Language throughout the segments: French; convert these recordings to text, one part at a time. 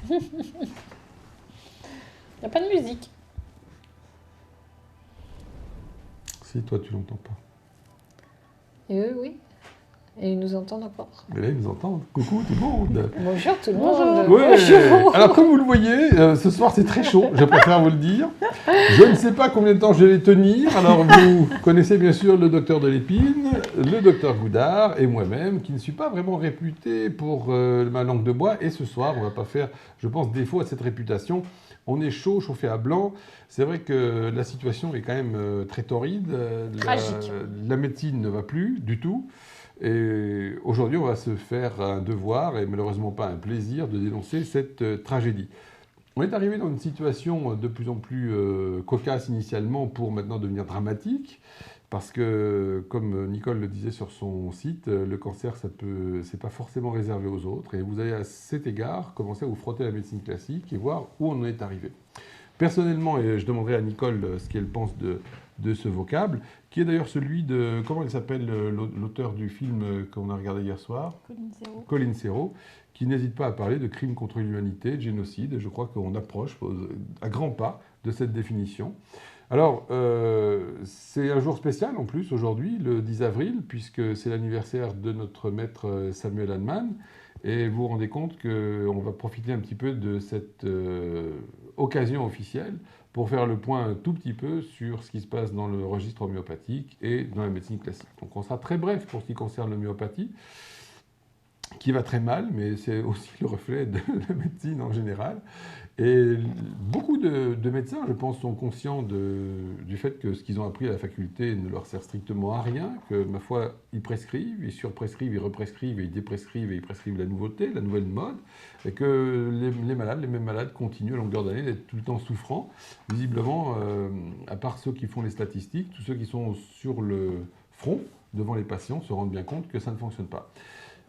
Il n'y a pas de musique. Si toi tu l'entends pas. Et eux, oui. Et ils nous entendent encore. Mais là ils nous entendent. Coucou tout le monde. Bonjour tout le Bonjour. monde. Ouais. Bonjour. Alors comme vous le voyez, ce soir c'est très chaud, je préfère vous le dire. Je ne sais pas combien de temps je vais tenir. Alors vous connaissez bien sûr le docteur de l'épine, le docteur Goudard et moi-même, qui ne suis pas vraiment réputé pour ma langue de bois. Et ce soir, on ne va pas faire, je pense, défaut à cette réputation. On est chaud, chauffé à blanc. C'est vrai que la situation est quand même très torride. Tragique. La médecine ne va plus du tout. Et aujourd'hui, on va se faire un devoir, et malheureusement pas un plaisir, de dénoncer cette tragédie. On est arrivé dans une situation de plus en plus cocasse initialement pour maintenant devenir dramatique, parce que, comme Nicole le disait sur son site, le cancer, c'est pas forcément réservé aux autres, et vous allez à cet égard commencer à vous frotter à la médecine classique et voir où on en est arrivé. Personnellement, et je demanderai à Nicole ce qu'elle pense de ce vocable, qui est d'ailleurs celui de, comment il s'appelle, l'auteur du film qu'on a regardé hier soir, Colin Serrault, qui n'hésite pas à parler de crimes contre l'humanité, de génocide, et je crois qu'on approche à grands pas de cette définition. Alors, c'est un jour spécial en plus aujourd'hui, le 10 avril, puisque c'est l'anniversaire de notre maître Samuel Hahnemann, et vous vous rendez compte qu'on va profiter un petit peu de cette occasion officielle pour faire le point un tout petit peu sur ce qui se passe dans le registre homéopathique et dans la médecine classique. Donc on sera très bref pour ce qui concerne l'homéopathie, qui va très mal, mais c'est aussi le reflet de la médecine en général. Et beaucoup de médecins, je pense, sont conscients du fait que ce qu'ils ont appris à la faculté ne leur sert strictement à rien, que, ma foi, ils prescrivent, ils surprescrivent, ils represcrivent, et ils déprescrivent, et ils prescrivent la nouveauté, la nouvelle mode, et que les malades, les mêmes malades, continuent à longueur d'année d'être tout le temps souffrants. Visiblement, à part ceux qui font les statistiques, tous ceux qui sont sur le front, devant les patients, se rendent bien compte que ça ne fonctionne pas.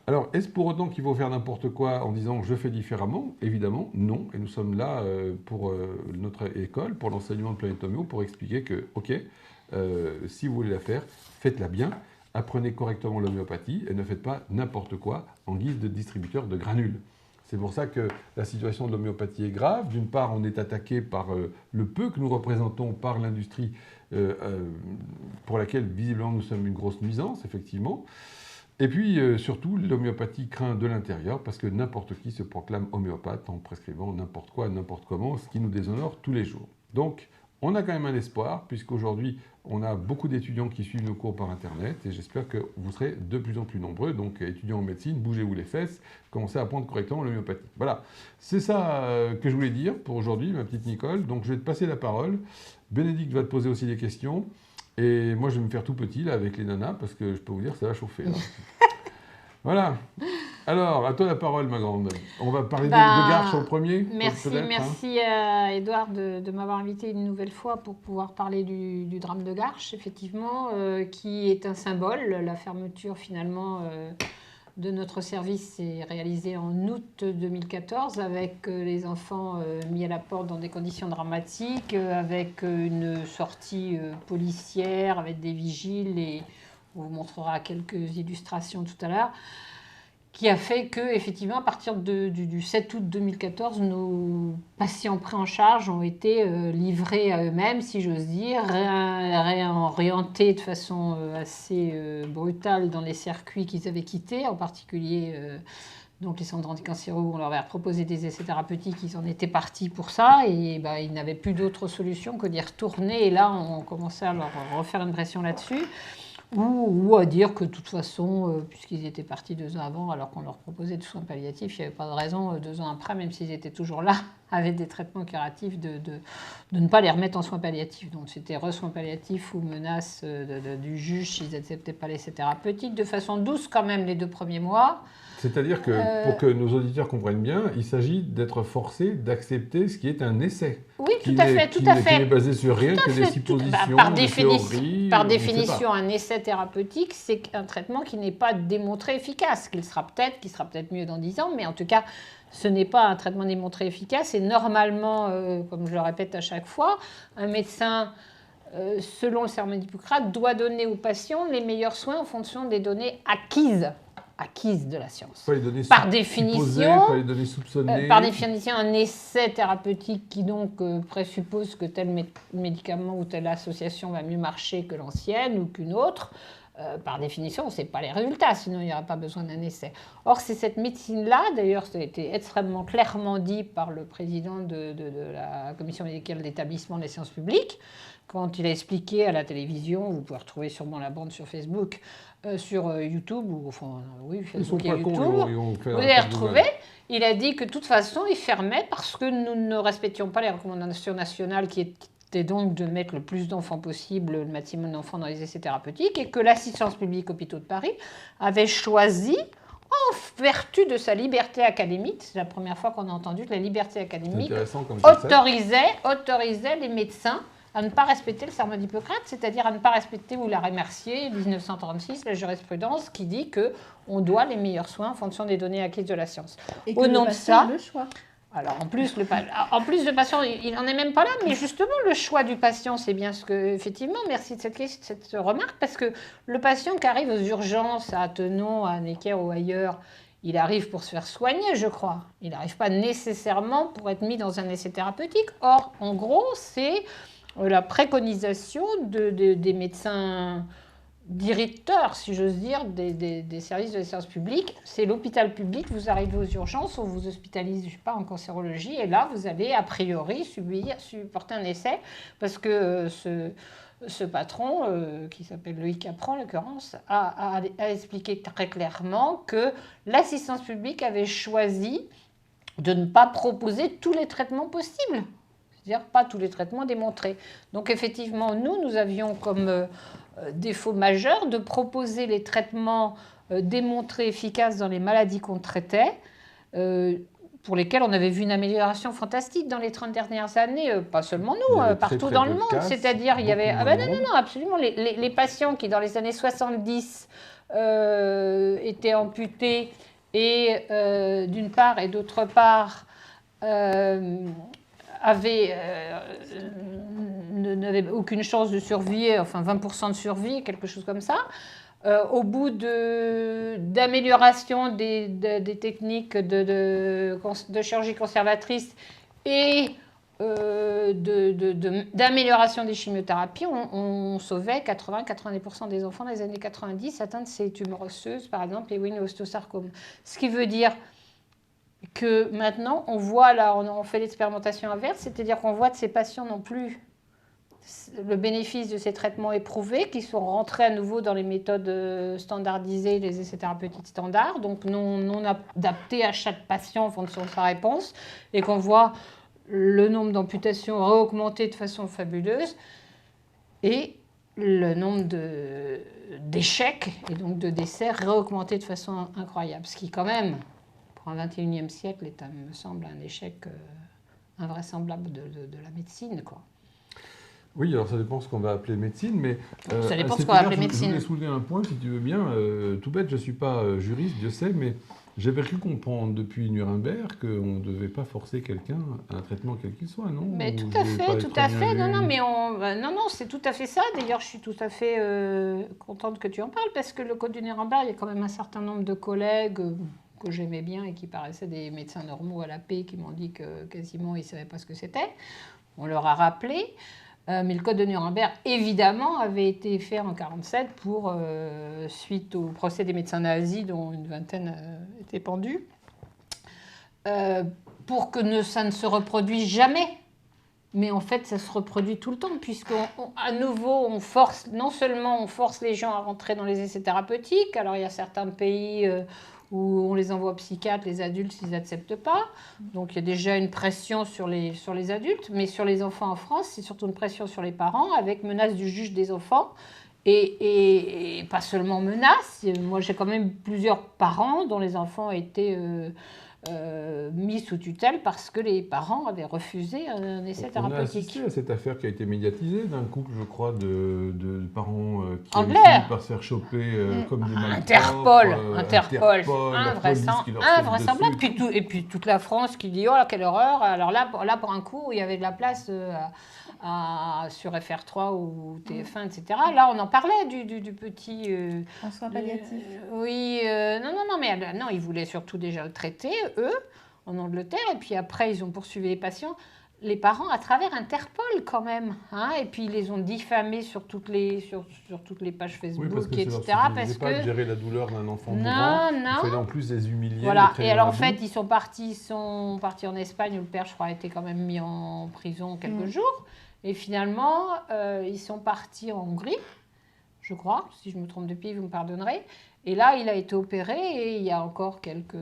Alors, est-ce pour autant qu'il faut faire n'importe quoi en disant « je fais différemment » ? Évidemment, non. Et nous sommes là pour notre école, pour l'enseignement de Planète Homéo, pour expliquer que, ok, si vous voulez la faire, faites-la bien, apprenez correctement l'homéopathie et ne faites pas n'importe quoi en guise de distributeur de granules. C'est pour ça que la situation de l'homéopathie est grave. D'une part, on est attaqué par le peu que nous représentons par l'industrie pour laquelle, visiblement, nous sommes une grosse nuisance, effectivement. Et puis, surtout, l'homéopathie craint de l'intérieur parce que n'importe qui se proclame homéopathe en prescrivant n'importe quoi, n'importe comment, ce qui nous déshonore tous les jours. Donc, on a quand même un espoir, puisqu'aujourd'hui, on a beaucoup d'étudiants qui suivent nos cours par Internet, et j'espère que vous serez de plus en plus nombreux. Donc, étudiants en médecine, bougez-vous les fesses, commencez à apprendre correctement l'homéopathie. Voilà, c'est ça que je voulais dire pour aujourd'hui, ma petite Nicole. Donc, je vais te passer la parole. Bénédicte va te poser aussi des questions. Et moi, je vais me faire tout petit là avec les nanas parce que je peux vous dire que ça va chauffer. Là. Voilà. Alors, à toi la parole, ma grande. On va parler de Garches en premier. Merci à Édouard de m'avoir invité une nouvelle fois pour pouvoir parler du drame de Garches, effectivement, qui est un symbole. La fermeture, finalement, de notre service s'est réalisée en août 2014 avec les enfants mis à la porte dans des conditions dramatiques, avec une sortie policière, avec des vigiles, et on vous montrera quelques illustrations tout à l'heure, qui a fait que, effectivement, à partir du 7 août 2014, nos patients pris en charge ont été livrés à eux-mêmes, si j'ose dire, réorientés de façon assez brutale dans les circuits qu'ils avaient quittés, en particulier donc les centres anticancéreux, on leur avait proposé des essais thérapeutiques, ils en étaient partis pour ça, et ils n'avaient plus d'autre solution que d'y retourner, et là, on commençait à leur refaire une pression là-dessus. Ou à dire que de toute façon, puisqu'ils étaient partis 2 ans avant, alors qu'on leur proposait des soins palliatifs, il n'y avait pas de raison 2 ans après, même s'ils étaient toujours là, avec des traitements curatifs, de ne pas les remettre en soins palliatifs. Donc c'était re-soins palliatifs ou menace du juge s'ils n'acceptaient pas l'essai thérapeutique, de façon douce quand même les 2 premiers mois. C'est-à-dire que, pour que nos auditeurs comprennent bien, il s'agit d'être forcé d'accepter ce qui est un essai. Oui, tout à fait. Qui n'est basé sur rien que des suppositions, des théories. Par définition, un essai thérapeutique, c'est un traitement qui n'est pas démontré efficace, qui sera peut-être mieux dans 10 ans, mais en tout cas, ce n'est pas un traitement démontré efficace. Et normalement, comme je le répète à chaque fois, un médecin, selon le serment d'Hippocrate, doit donner aux patients les meilleurs soins en fonction des données acquises. acquises de la science. Pas les données Par définition, pas les données soupçonnées. Par définition, un essai thérapeutique qui donc présuppose que tel médicament ou telle association va mieux marcher que l'ancienne ou qu'une autre, par définition, on ne sait pas les résultats, sinon il n'y aura pas besoin d'un essai. Or, c'est cette médecine-là, d'ailleurs, ça a été extrêmement clairement dit par le président de la commission médicale d'établissement des sciences publiques, quand il a expliqué à la télévision, vous pouvez retrouver sûrement la bande sur Facebook, sur YouTube, ou enfin, oui, Facebook et YouTube, vous allez retrouver. Il a dit que de toute façon, il fermait parce que nous ne respections pas les recommandations nationales qui étaient donc de mettre le plus d'enfants possible, le maximum d'enfants dans les essais thérapeutiques, et que l'assistance publique Hôpitaux de Paris avait choisi, en vertu de sa liberté académique, c'est la première fois qu'on a entendu que la liberté académique autorisait les médecins à ne pas respecter le serment d'Hippocrate, c'est-à-dire à ne pas respecter, vous l'avez remercié, 1936, la jurisprudence qui dit qu'on doit les meilleurs soins en fonction des données acquises de la science. Et que au nom de ça, le choix. Alors en plus, le patient, il n'en est même pas là, mais justement le choix du patient, c'est bien ce que, effectivement, merci de cette remarque, parce que le patient qui arrive aux urgences à Tenon, à Necker ou ailleurs, il arrive pour se faire soigner, je crois. Il n'arrive pas nécessairement pour être mis dans un essai thérapeutique. Or, en gros, c'est la préconisation des médecins directeurs, si j'ose dire, des services de séance publique. C'est l'hôpital public, vous arrivez aux urgences, on vous hospitalise, je ne sais pas, en cancérologie, et là, vous allez a priori supporter un essai, parce que ce patron, qui s'appelle Loïc Capron en l'occurrence, a expliqué très clairement que l'assistance publique avait choisi de ne pas proposer tous les traitements possibles. C'est-à-dire pas tous les traitements démontrés. Donc effectivement, nous avions comme défaut majeur de proposer les traitements démontrés efficaces dans les maladies qu'on traitait, pour lesquels on avait vu une amélioration fantastique dans les 30 dernières années, pas seulement nous, partout dans le monde. C'est-à-dire, il y avait... non, absolument. Les patients qui, dans les années 70, étaient amputés, et d'une part, et d'autre part... n'avait aucune chance de survie, enfin 20% de survie, quelque chose comme ça. Au bout d'amélioration des techniques de chirurgie conservatrice et d'amélioration des chimiothérapies, on sauvait 80-90% des enfants dans les années 90 atteints de ces tumeurs osseuses, par exemple, et l'ostéosarcome. Ce qui veut dire que maintenant, on voit, là, on fait l'expérimentation inverse, c'est-à-dire qu'on voit que ces patients n'ont plus le bénéfice de ces traitements éprouvés, qui sont rentrés à nouveau dans les méthodes standardisées, les essais thérapeutiques standards, donc non adaptés à chaque patient en fonction de sa réponse, et qu'on voit le nombre d'amputations réaugmenter de façon fabuleuse, et le nombre d'échecs, et donc de décès, réaugmenter de façon incroyable, ce qui quand même... Au XXIe siècle, me semble un échec invraisemblable de la médecine, quoi. Oui, alors ça dépend ce qu'on va appeler médecine, mais... ça dépend ce qu'on va appeler médecine. Je voulais soulever un point, si tu veux bien. Tout bête, je ne suis pas juriste, Dieu sait, mais j'avais cru comprendre depuis Nuremberg qu'on ne devait pas forcer quelqu'un à un traitement quel qu'il soit, non? Mais tout à fait. Non, c'est tout à fait ça. D'ailleurs, je suis tout à fait contente que tu en parles, parce que le code du Nuremberg, il y a quand même un certain nombre de collègues... que j'aimais bien et qui paraissaient des médecins normaux à la paix, qui m'ont dit que quasiment ils ne savaient pas ce que c'était. On leur a rappelé. Mais le code de Nuremberg, évidemment, avait été fait en 1947 suite au procès des médecins nazis, dont une vingtaine étaient pendus, pour que ça ne se reproduise jamais. Mais en fait, ça se reproduit tout le temps, puisqu'à nouveau, non seulement on force les gens à rentrer dans les essais thérapeutiques, alors il y a certains pays... où on les envoie psychiatres, les adultes, s'ils n'acceptent pas. Donc il y a déjà une pression sur les adultes, mais sur les enfants en France, c'est surtout une pression sur les parents, avec menace du juge des enfants. Et pas seulement menace. Moi, j'ai quand même plusieurs parents dont les enfants étaient mis sous tutelle parce que les parents avaient refusé un essai thérapeutique. On a assisté à cette affaire qui a été médiatisée d'un couple, je crois, de parents qui ont Anglais. fini par se faire choper comme des malpropres. Interpol, invraisemblable. Invraisemblable. Et puis toute la France qui dit « Oh, quelle horreur !» Alors là, pour un coup, il y avait de la place sur FR3 ou TF1, etc. Là, on en parlait du petit... En soins palliatifs. Oui, non, ils voulaient surtout déjà le traiter, eux, en Angleterre, et puis après, ils ont poursuivi les parents à travers Interpol quand même, hein, et puis ils les ont diffamés sur toutes les pages Facebook, etc. Parce que gérer la douleur d'un enfant mourant, il fallait en plus les humilier. Voilà, et alors en fait, ils sont partis en Espagne, où le père, je crois, a été quand même mis en prison quelques jours, et finalement, ils sont partis en Hongrie, je crois, si je me trompe de pays, vous me pardonnerez. Et là, il a été opéré et il y a encore quelques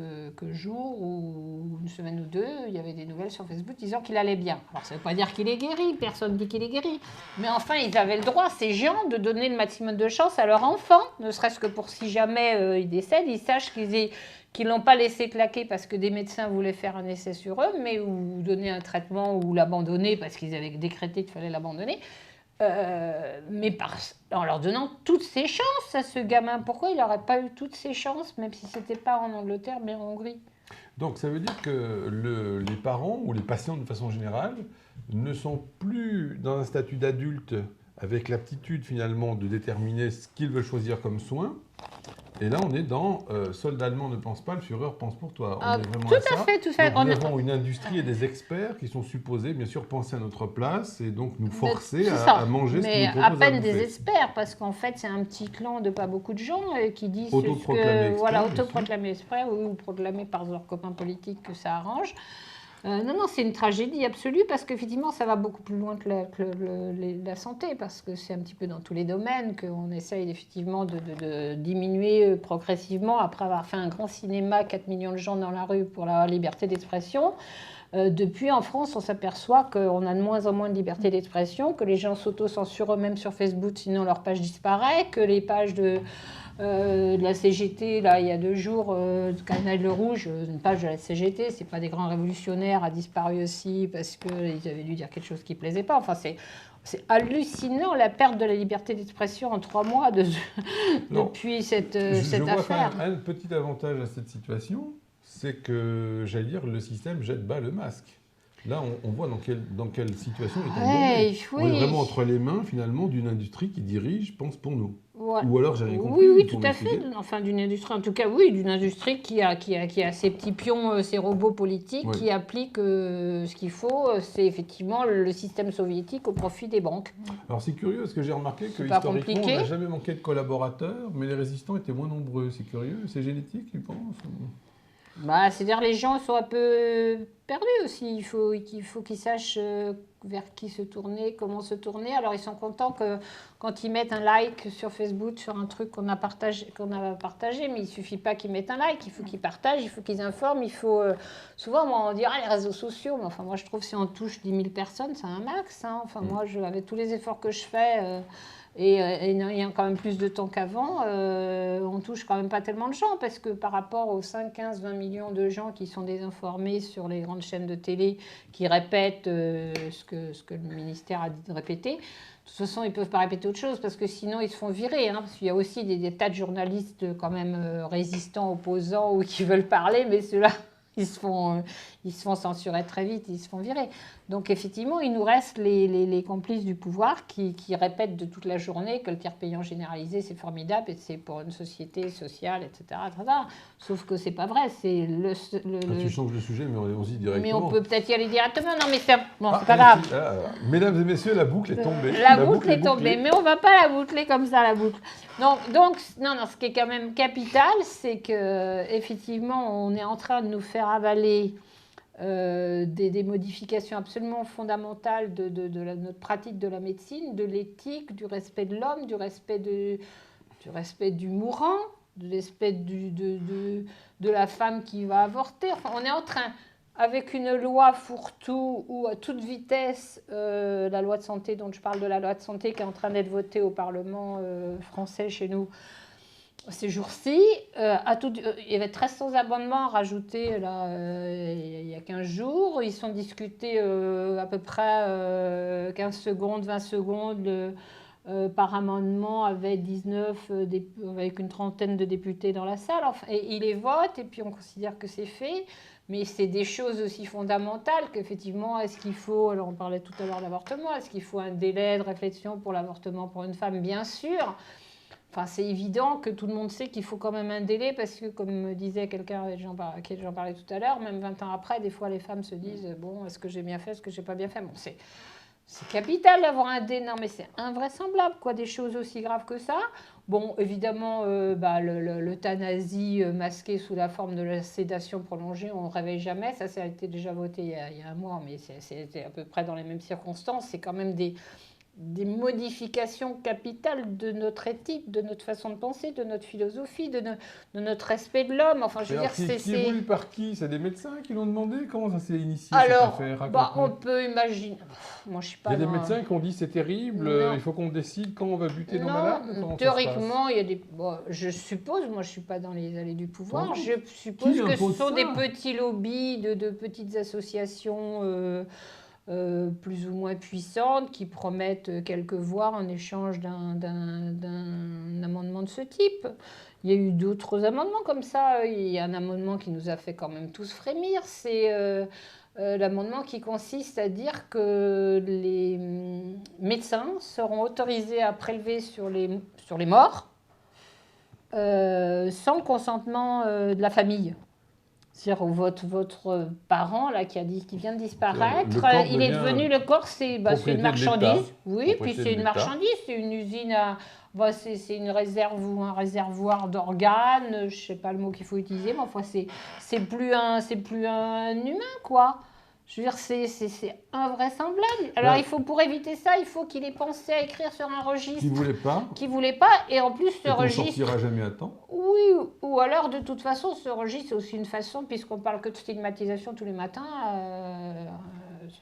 jours ou une semaine ou deux, il y avait des nouvelles sur Facebook disant qu'il allait bien. Alors, ça ne veut pas dire qu'il est guéri, personne ne dit qu'il est guéri. Mais enfin, ils avaient le droit, ces gens, de donner le maximum de chance à leur enfant, ne serait-ce que pour si jamais ils décèdent, ils sachent qu'ils ne l'ont pas laissé claquer parce que des médecins voulaient faire un essai sur eux, mais ou donner un traitement ou l'abandonner parce qu'ils avaient décrété qu'il fallait l'abandonner. Mais en leur donnant toutes ses chances à ce gamin. Pourquoi il n'aurait pas eu toutes ses chances, même si ce n'était pas en Angleterre, mais en Hongrie? Donc ça veut dire que les parents ou les patients de façon générale ne sont plus dans un statut d'adulte avec l'aptitude finalement de déterminer ce qu'ils veulent choisir comme soin. Et là, on est dans soldat allemand ne pense pas, le Führer pense pour toi. On est vraiment tout à fait, tout à fait. Nous avons une industrie et des experts qui sont supposés, bien sûr, penser à notre place et donc nous forcer à manger ce qu'ils nous proposent. Mais à peine des experts, parce qu'en fait, c'est un petit clan de pas beaucoup de gens qui disent autoproclamés experts, ou proclamés par leurs copains politiques que ça arrange. Non, c'est une tragédie absolue parce qu'effectivement, ça va beaucoup plus loin que la santé, parce que c'est un petit peu dans tous les domaines qu'on essaye effectivement de diminuer progressivement après avoir fait un grand cinéma, 4 millions de gens dans la rue pour la liberté d'expression. Depuis, en France, on s'aperçoit qu'on a de moins en moins de liberté d'expression, que les gens s'auto-censurent eux-mêmes sur Facebook, sinon leur page disparaît, que les pages de la CGT, là, il y a 2 jours, Canal Le Rouge, une page de la CGT, c'est pas des grands révolutionnaires, a disparu aussi parce qu'ils avaient dû dire quelque chose qui plaisait pas. Enfin, c'est hallucinant la perte de la liberté d'expression en 3 mois depuis cette affaire. Je vois quand même un petit avantage à cette situation, c'est que, j'allais dire, le système jette bas le masque. Là, on voit dans quelle situation il est tombé. On est vraiment entre les mains, finalement, d'une industrie qui dirige, pense pour nous. Ouais. Ou alors, j'ai rien compris. Oui, tout à fait. Enfin, d'une industrie, en tout cas, oui, d'une industrie qui a ses petits pions, ses robots politiques, qui appliquent ce qu'il faut. C'est effectivement le système soviétique au profit des banques. Alors, c'est curieux, parce que j'ai remarqué que historiquement, on n'a jamais manqué de collaborateurs, mais les résistants étaient moins nombreux. C'est curieux, c'est génétique, tu penses? C'est-à-dire les gens sont un peu perdus aussi. Il faut qu'ils sachent vers qui se tourner, comment se tourner. Alors ils sont contents que quand ils mettent un like sur Facebook sur un truc qu'on a partagé, mais il suffit pas qu'ils mettent un like. Il faut qu'ils partagent, il faut qu'ils informent. Souvent on dit les réseaux sociaux, mais enfin moi je trouve que si on touche 10 000 personnes, c'est un max. Hein. Enfin moi avec tous les efforts que je fais. Et ayant quand même plus de temps qu'avant, on touche quand même pas tellement de gens, parce que par rapport aux 5, 15, 20 millions de gens qui sont désinformés sur les grandes chaînes de télé, qui répètent ce que le ministère a dit de répéter, de toute façon, ils ne peuvent pas répéter autre chose, parce que sinon, ils se font virer. Hein, parce qu'il y a aussi des tas de journalistes quand même résistants, opposants, ou qui veulent parler, mais ceux-là... Ils se font censurer très vite, ils se font virer. Donc effectivement, il nous reste les complices du pouvoir qui répètent de toute la journée que le tiers payant généralisé, c'est formidable et c'est pour une société sociale, etc. Sauf que c'est pas vrai. C'est Tu changes de sujet, mais allons-y directement. Mais on peut peut-être y aller directement. Non, mais c'est pas grave. Mesdames et messieurs, la boucle est tombée. La boucle est tombée, mais on va pas la boucler comme ça, la boucle. Donc, ce qui est quand même capital, c'est qu'effectivement, on est en train de nous faire avaler des modifications absolument fondamentales de notre pratique de la médecine, de l'éthique, du respect de l'homme, du respect du mourant, du respect de la femme qui va avorter. Enfin, on est en train, avec une loi fourre-tout ou à toute vitesse, la loi de santé dont je parle, de la loi de santé qui est en train d'être votée au Parlement français chez nous, ces jours-ci, il y avait 1300 abonnements rajoutés là, il y a 15 jours. Ils sont discutés à peu près 15 secondes, 20 secondes par amendement avec 19, avec une trentaine de députés dans la salle. Enfin, et ils les votent et puis on considère que c'est fait. Mais c'est des choses aussi fondamentales qu'effectivement, est-ce qu'il faut, alors on parlait tout à l'heure de l'avortement, est-ce qu'il faut un délai de réflexion pour l'avortement pour une femme? Bien sûr. Enfin, c'est évident que tout le monde sait qu'il faut quand même un délai parce que, comme me disait quelqu'un avec qui j'en parlais tout à l'heure, même 20 ans après, des fois les femmes se disent bon, est-ce que j'ai bien fait, est-ce que j'ai pas bien fait? Bon, c'est capital d'avoir un délai, non mais c'est invraisemblable, quoi, des choses aussi graves que ça. Bon, évidemment, l'euthanasie masquée sous la forme de la sédation prolongée, on ne réveille jamais. Ça a été déjà voté il y a un mois, mais c'était à peu près dans les mêmes circonstances. C'est quand même des modifications capitales de notre éthique, de notre façon de penser, de notre philosophie, de notre respect de l'homme. Enfin, je veux dire, c'est voulu par qui? C'est des médecins qui l'ont demandé? Comment ça s'est initié alors, cette affaire? on peut imaginer. Moi, je suis pas. Il y a des médecins qui ont dit c'est terrible, il faut qu'on décide quand on va buter nos malades. Théoriquement, il y a des. Bon, je suppose, moi, je suis pas dans les allées du pouvoir. Je suppose que ce sont des petits lobbies de petites associations. Plus ou moins puissantes qui promettent quelques voix en échange d'un amendement de ce type. Il y a eu d'autres amendements comme ça. Il y a un amendement qui nous a fait quand même tous frémir. C'est l'amendement qui consiste à dire que les médecins seront autorisés à prélever sur les morts sans consentement de la famille. C'est-à-dire votre parent là, qui vient de disparaître, il est devenu le corps, c'est une marchandise. Oui, puis c'est une marchandise, c'est une usine c'est une réserve ou un réservoir d'organes, je ne sais pas le mot qu'il faut utiliser, mais enfin c'est plus un humain, quoi. Je veux dire, c'est invraisemblable. Alors, pour éviter ça, il faut qu'il ait pensé à écrire sur un registre. Qui voulait pas. Et en plus, ce registre. On sortira jamais à temps. Oui, ou alors, de toute façon, ce registre, c'est aussi une façon, puisqu'on parle que de stigmatisation tous les matins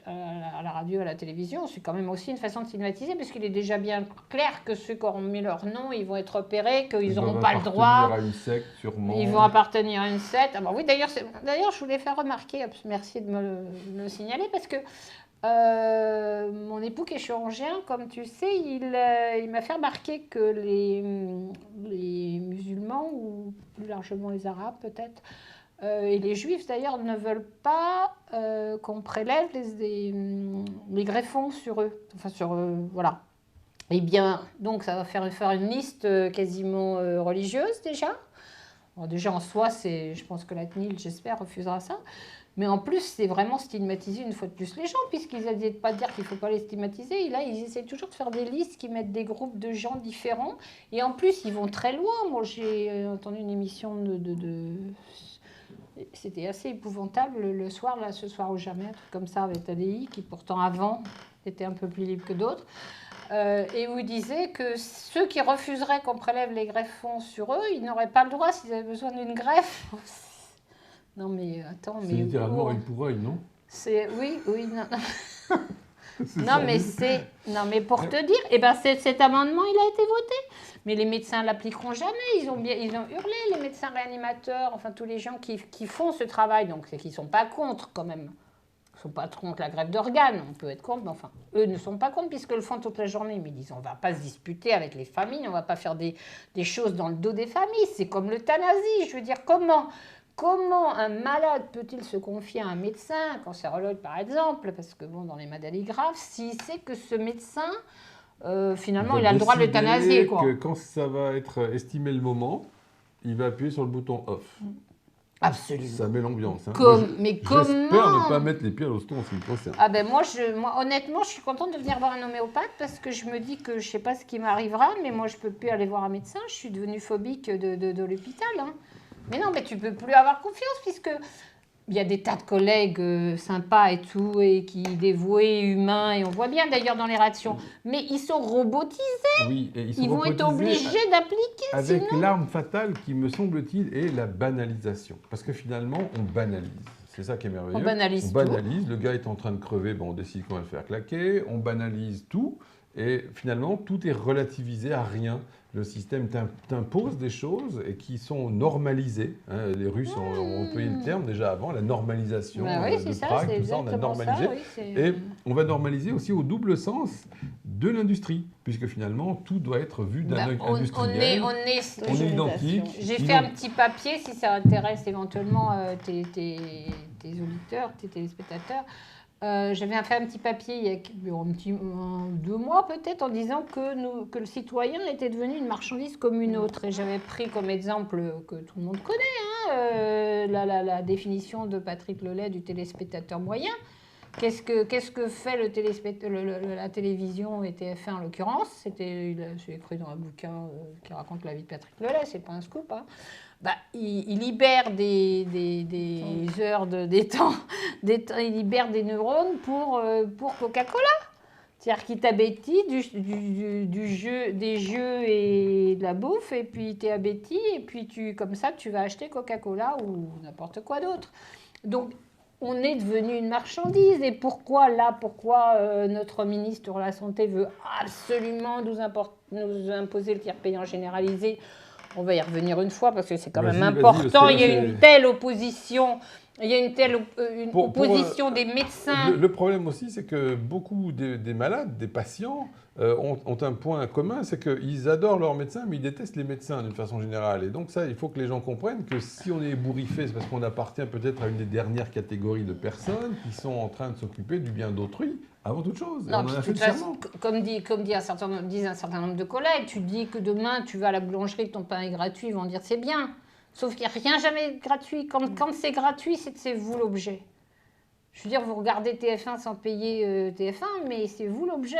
à la radio, à la télévision, c'est quand même aussi une façon de stigmatiser, puisqu'il est déjà bien clair que ceux qui auront mis leur nom, ils vont être repérés, qu'ils n'auront pas le droit. Ils vont appartenir à une secte, sûrement. Ils vont appartenir à une secte. Ah ben oui, d'ailleurs, je voulais faire remarquer, merci de me le signaler, parce que mon époux qui est chirurgien, comme tu sais, il m'a fait remarquer que les musulmans, ou plus largement les arabes peut-être, et les juifs d'ailleurs, ne veulent pas qu'on prélève les greffons sur eux. Enfin, voilà. Eh bien, donc ça va faire une liste quasiment religieuse déjà. Alors déjà en soi, je pense que la CNIL, j'espère, refusera ça. Mais en plus, c'est vraiment stigmatiser une fois de plus les gens, puisqu'ils n'hésitent pas à dire qu'il ne faut pas les stigmatiser. Et là, ils essaient toujours de faire des listes qui mettent des groupes de gens différents. Et en plus, ils vont très loin. Moi, j'ai entendu une émission C'était assez épouvantable le soir, là, ce soir ou jamais, un truc comme ça avec ADI, qui pourtant avant était un peu plus libre que d'autres. Et où il disait que ceux qui refuseraient qu'on prélève les greffons sur eux, ils n'auraient pas le droit s'ils avaient besoin d'une greffe. Non mais attends, mais... C'est littéralement œil pour œil, non? Oui, non. Non mais pour te dire, cet amendement il a été voté, mais les médecins l'appliqueront jamais. Ils ont hurlé, les médecins réanimateurs, enfin tous les gens qui font ce travail, donc c'est qu'ils sont pas contre quand même. Ils sont pas contre la greffe d'organes, on peut être contre, mais enfin eux ne sont pas contre puisqu'ils le font toute la journée. Mais ils disent on va pas se disputer avec les familles, on va pas faire des choses dans le dos des familles. C'est comme l'euthanasie. Je veux dire Comment un malade peut-il se confier à un médecin, un cancérologue par exemple, parce que bon, dans les maladies graves, s'il sait que ce médecin, finalement, il a le droit de l'euthanasier, quoi. Que quand ça va être estimé le moment, il va appuyer sur le bouton off. Absolument. Ça met l'ambiance. Hein. Mais comment? J'espère ne pas mettre les pieds à l'hosto en ce qui me concerne. Ah ben moi, honnêtement, je suis contente de venir voir un homéopathe parce que je me dis que je ne sais pas ce qui m'arrivera, mais moi, je ne peux plus aller voir un médecin. Je suis devenue phobique de l'hôpital, hein. Mais non, mais tu peux plus avoir confiance puisque il y a des tas de collègues sympas et tout, et qui dévoués, humains, et on voit bien d'ailleurs dans les réactions. Mais ils sont robotisés. Oui, et ils vont être obligés d'appliquer. Avec l'arme fatale qui, me semble-t-il, est la banalisation. Parce que finalement, on banalise. C'est ça qui est merveilleux. On banalise. Le gars est en train de crever, on décide qu'on va le faire claquer. On banalise tout. Et finalement, tout est relativisé à rien. Le système t'impose des choses et qui sont normalisées. Hein. Les Russes ont employé le terme déjà avant, la normalisation de Prague, tout ça, on a normalisé. Et on va normaliser aussi au double sens de l'industrie, puisque finalement, tout doit être vu d'un œil industriel. On est identique. J'ai fait un petit papier, si ça intéresse éventuellement tes auditeurs, tes téléspectateurs. J'avais fait un petit papier il y a 2 mois peut-être en disant que le citoyen était devenu une marchandise comme une autre. Et j'avais pris comme exemple que tout le monde connaît, la définition de Patrick Lelay du téléspectateur moyen. Qu'est-ce que fait la télévision et TF1 en l'occurrence? J'ai écrit dans un bouquin qui raconte la vie de Patrick Lelay, c'est pas un scoop. Hein. Il libère des heures des temps, il libère des neurones pour Coca-Cola. C'est-à-dire qu'il t'abétit des jeux et de la bouffe, et puis t'es abéti, et puis comme ça, tu vas acheter Coca-Cola ou n'importe quoi d'autre. Donc, on est devenu une marchandise. Et pourquoi notre ministre de la Santé veut absolument nous imposer le tiers payant généralisé? On va y revenir une fois parce que c'est quand même important. Il y a une telle opposition. Il y a une telle opposition des médecins. Le problème aussi, c'est que beaucoup des malades, des patients, ont un point commun, c'est qu'ils adorent leurs médecins, mais ils détestent les médecins d'une façon générale. Et donc ça, il faut que les gens comprennent que si on est ébouriffé, c'est parce qu'on appartient peut-être à une des dernières catégories de personnes qui sont en train de s'occuper du bien d'autrui. Avant toute chose. Non, de toute façon, comme disent un certain nombre de collègues, tu dis que demain tu vas à la boulangerie, que ton pain est gratuit, ils vont dire c'est bien. Sauf qu'il n'y a rien jamais gratuit. Quand c'est gratuit, c'est vous l'objet. Je veux dire, vous regardez TF1 sans payer TF1, mais c'est vous l'objet.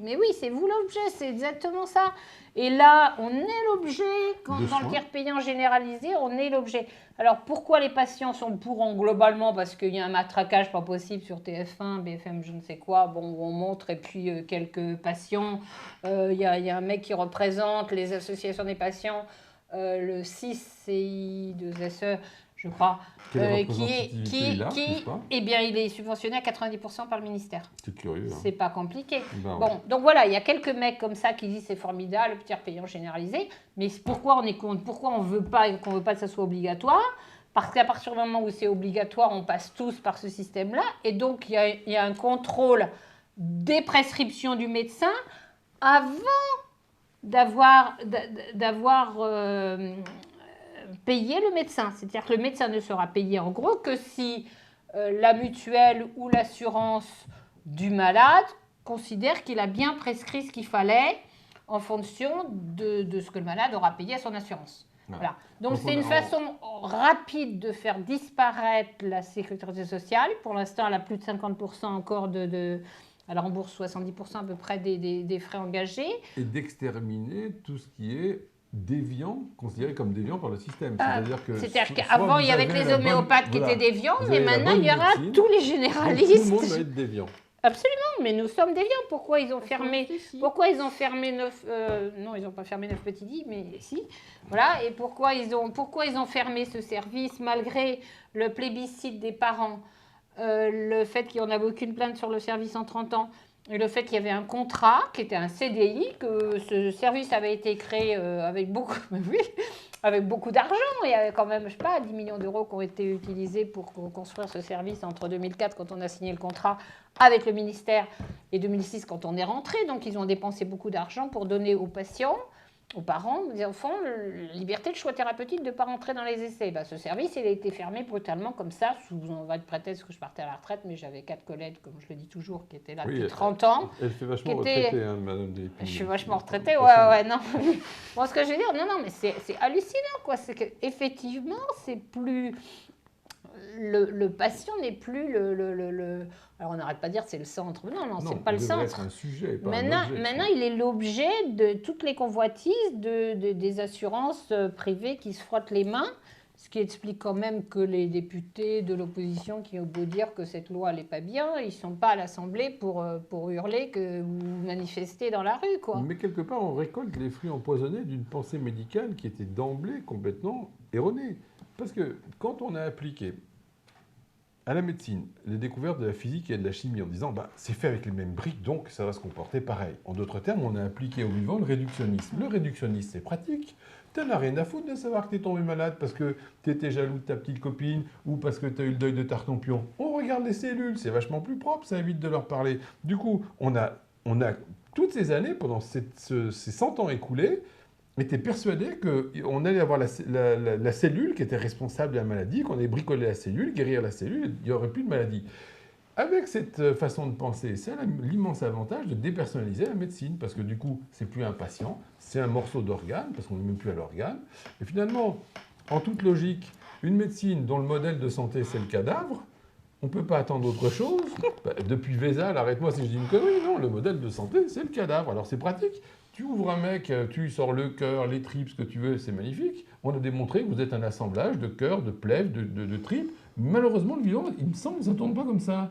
Mais oui, c'est vous l'objet, c'est exactement ça. Et là, on est l'objet. Dans le tiers payant généralisé, on est l'objet. Alors, pourquoi les patients sont pour globalement? Parce qu'il y a un matraquage pas possible sur TF1, BFM, je ne sais quoi. Bon, on montre, et puis quelques patients. Il y a un mec qui représente les associations des patients, le 6CI2SE, je crois, il est subventionné à 90% par le ministère. C'est curieux. Hein. C'est pas compliqué. Ben, bon, donc voilà, il y a quelques mecs comme ça qui disent c'est formidable, le tiers payant généralisé. Mais pourquoi on est contre? Pourquoi on veut pas que ça soit obligatoire? Parce qu'à partir du moment où c'est obligatoire, on passe tous par ce système-là. Et donc, il y a un contrôle des prescriptions du médecin avant d'avoir payer le médecin. C'est-à-dire que le médecin ne sera payé en gros que si la mutuelle ou l'assurance du malade considère qu'il a bien prescrit ce qu'il fallait en fonction de ce que le malade aura payé à son assurance. Voilà. Donc c'est une façon rapide de faire disparaître la sécurité sociale. Pour l'instant, elle a plus de 50% encore elle rembourse 70% à peu près des frais engagés. Et d'exterminer tout ce qui est déviant, considéré comme déviant par le système. C'est-à-dire qu'avant, il y avait les homéopathes qui étaient déviants, mais maintenant, il y aura tous les généralistes. Tout le monde va être déviant. Absolument, mais nous sommes déviants. Pourquoi ils ont fermé 9... non, ils n'ont pas fermé 9 petits lits, mais si. Voilà, et pourquoi ils ont fermé ce service malgré le plébiscite des parents, le fait qu'il n'y en avait aucune plainte sur le service en 30 ans, et le fait qu'il y avait un contrat qui était un CDI, que ce service avait été créé avec beaucoup d'argent. Il y avait quand même, je ne sais pas, 10 millions d'euros qui ont été utilisés pour construire ce service entre 2004, quand on a signé le contrat avec le ministère, et 2006, quand on est rentré. Donc, ils ont dépensé beaucoup d'argent pour donner aux patients, aux parents, aux enfants, la liberté de choix thérapeutique de ne pas rentrer dans les essais. Ce service, il a été fermé brutalement comme ça, sous on va être prétexte que je partais à la retraite, mais j'avais 4 collègues, comme je le dis toujours, qui étaient là depuis 30 ans. Elle fait vachement retraitée, hein, Madame Delépine. Je suis vachement retraitée, ouais, non. Bon, ce que je veux dire, non, mais c'est hallucinant, quoi. C'est qu'effectivement, c'est plus... Le patient n'est plus alors on n'arrête pas de dire c'est le centre. Non, c'est pas le centre. Être un sujet, pas maintenant, il est l'objet de toutes les convoitises des assurances privées qui se frottent les mains, ce qui explique quand même que les députés de l'opposition qui ont beau dire que cette loi n'est pas bien, ils ne sont pas à l'Assemblée pour hurler ou manifester dans la rue, quoi. Mais quelque part, on récolte les fruits empoisonnés d'une pensée médicale qui était d'emblée complètement erronée. Parce que quand on a appliqué à la médecine les découvertes de la physique et de la chimie en disant c'est fait avec les mêmes briques, donc ça va se comporter pareil. En d'autres termes, on a appliqué au vivant le réductionnisme. Le réductionnisme, c'est pratique. Tu n'en as rien à foutre de savoir que tu es tombé malade parce que tu étais jaloux de ta petite copine ou parce que tu as eu le deuil de Tartampion. On regarde les cellules, c'est vachement plus propre, ça évite de leur parler. Du coup, on a toutes ces années, pendant ces 100 ans écoulés, était persuadé qu'on allait avoir la cellule qui était responsable de la maladie, qu'on allait bricoler la cellule, guérir la cellule, il n'y aurait plus de maladie. Avec cette façon de penser, c'est l'immense avantage de dépersonnaliser la médecine, parce que du coup, c'est plus un patient, c'est un morceau d'organe, parce qu'on n'est même plus à l'organe. Et finalement, en toute logique, une médecine dont le modèle de santé, c'est le cadavre, on ne peut pas attendre autre chose. Depuis Vézal, arrête-moi si je dis une connerie, non, le modèle de santé, c'est le cadavre. Alors c'est pratique. Tu ouvres un mec, tu sors le cœur, les tripes, ce que tu veux, c'est magnifique. On a démontré que vous êtes un assemblage de cœur, de plèvre, de tripes. Malheureusement, le vivant, il me semble que ça ne tourne pas comme ça.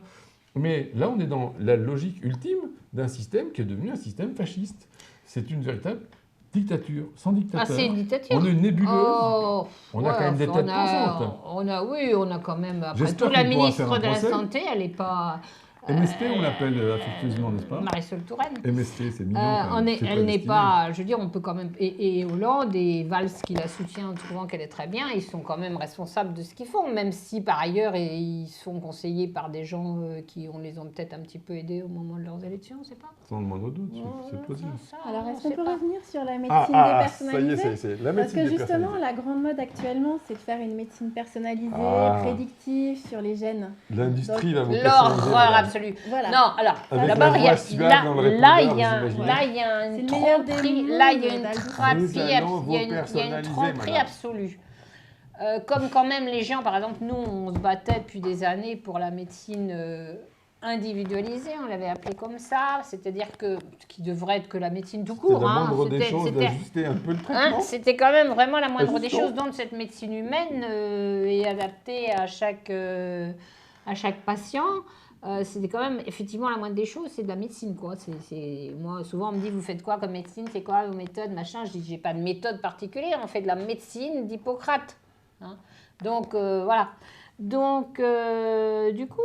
Mais là, on est dans la logique ultime d'un système qui est devenu un système fasciste. C'est une véritable dictature. Sans dictateur, c'est une dictature. On est une nébuleuse. Oh, on a quand même des têtes pensantes. On a quand même... Après tout, la ministre de la Santé, elle n'est pas... MST, on l'appelle affectueusement, n'est-ce pas? Marisol Touraine. MST, c'est mignon. Elle n'est pas... Je veux dire, on peut quand même... Et Hollande et Valls qui la soutient en trouvant qu'elle est très bien, ils sont quand même responsables de ce qu'ils font, même si par ailleurs, ils sont conseillés par des gens qui les ont peut-être un petit peu aidés au moment de leurs élections, on ne sait pas. Sans le moindre doute, c'est possible. Alors, est-ce qu'on peut revenir sur la médecine dépersonnalisée? Ça y est, c'est la médecine. Parce que justement, la grande mode actuellement, c'est de faire une médecine personnalisée, prédictive sur les gènes. L'industrie va vous l'horreur absolue. Voilà. Non, alors, d'abord, il y a une tromperie absolue. Comme quand même les gens, par exemple, nous, on se battait depuis des années pour la médecine individualisée, on l'avait appelé comme ça, c'est-à-dire que qui devrait être que la médecine tout court. C'était la moindre des choses d'ajuster un peu le traitement. C'était quand même vraiment la moindre des choses, donc cette médecine humaine est adaptée à chaque patient. C'était quand même effectivement la moindre des choses, c'est de la médecine quoi. Moi souvent on me dit vous faites quoi comme médecine, c'est quoi vos méthodes machin, je dis j'ai pas de méthode particulière, on fait de la médecine d'Hippocrate. Hein. Donc voilà. Donc du coup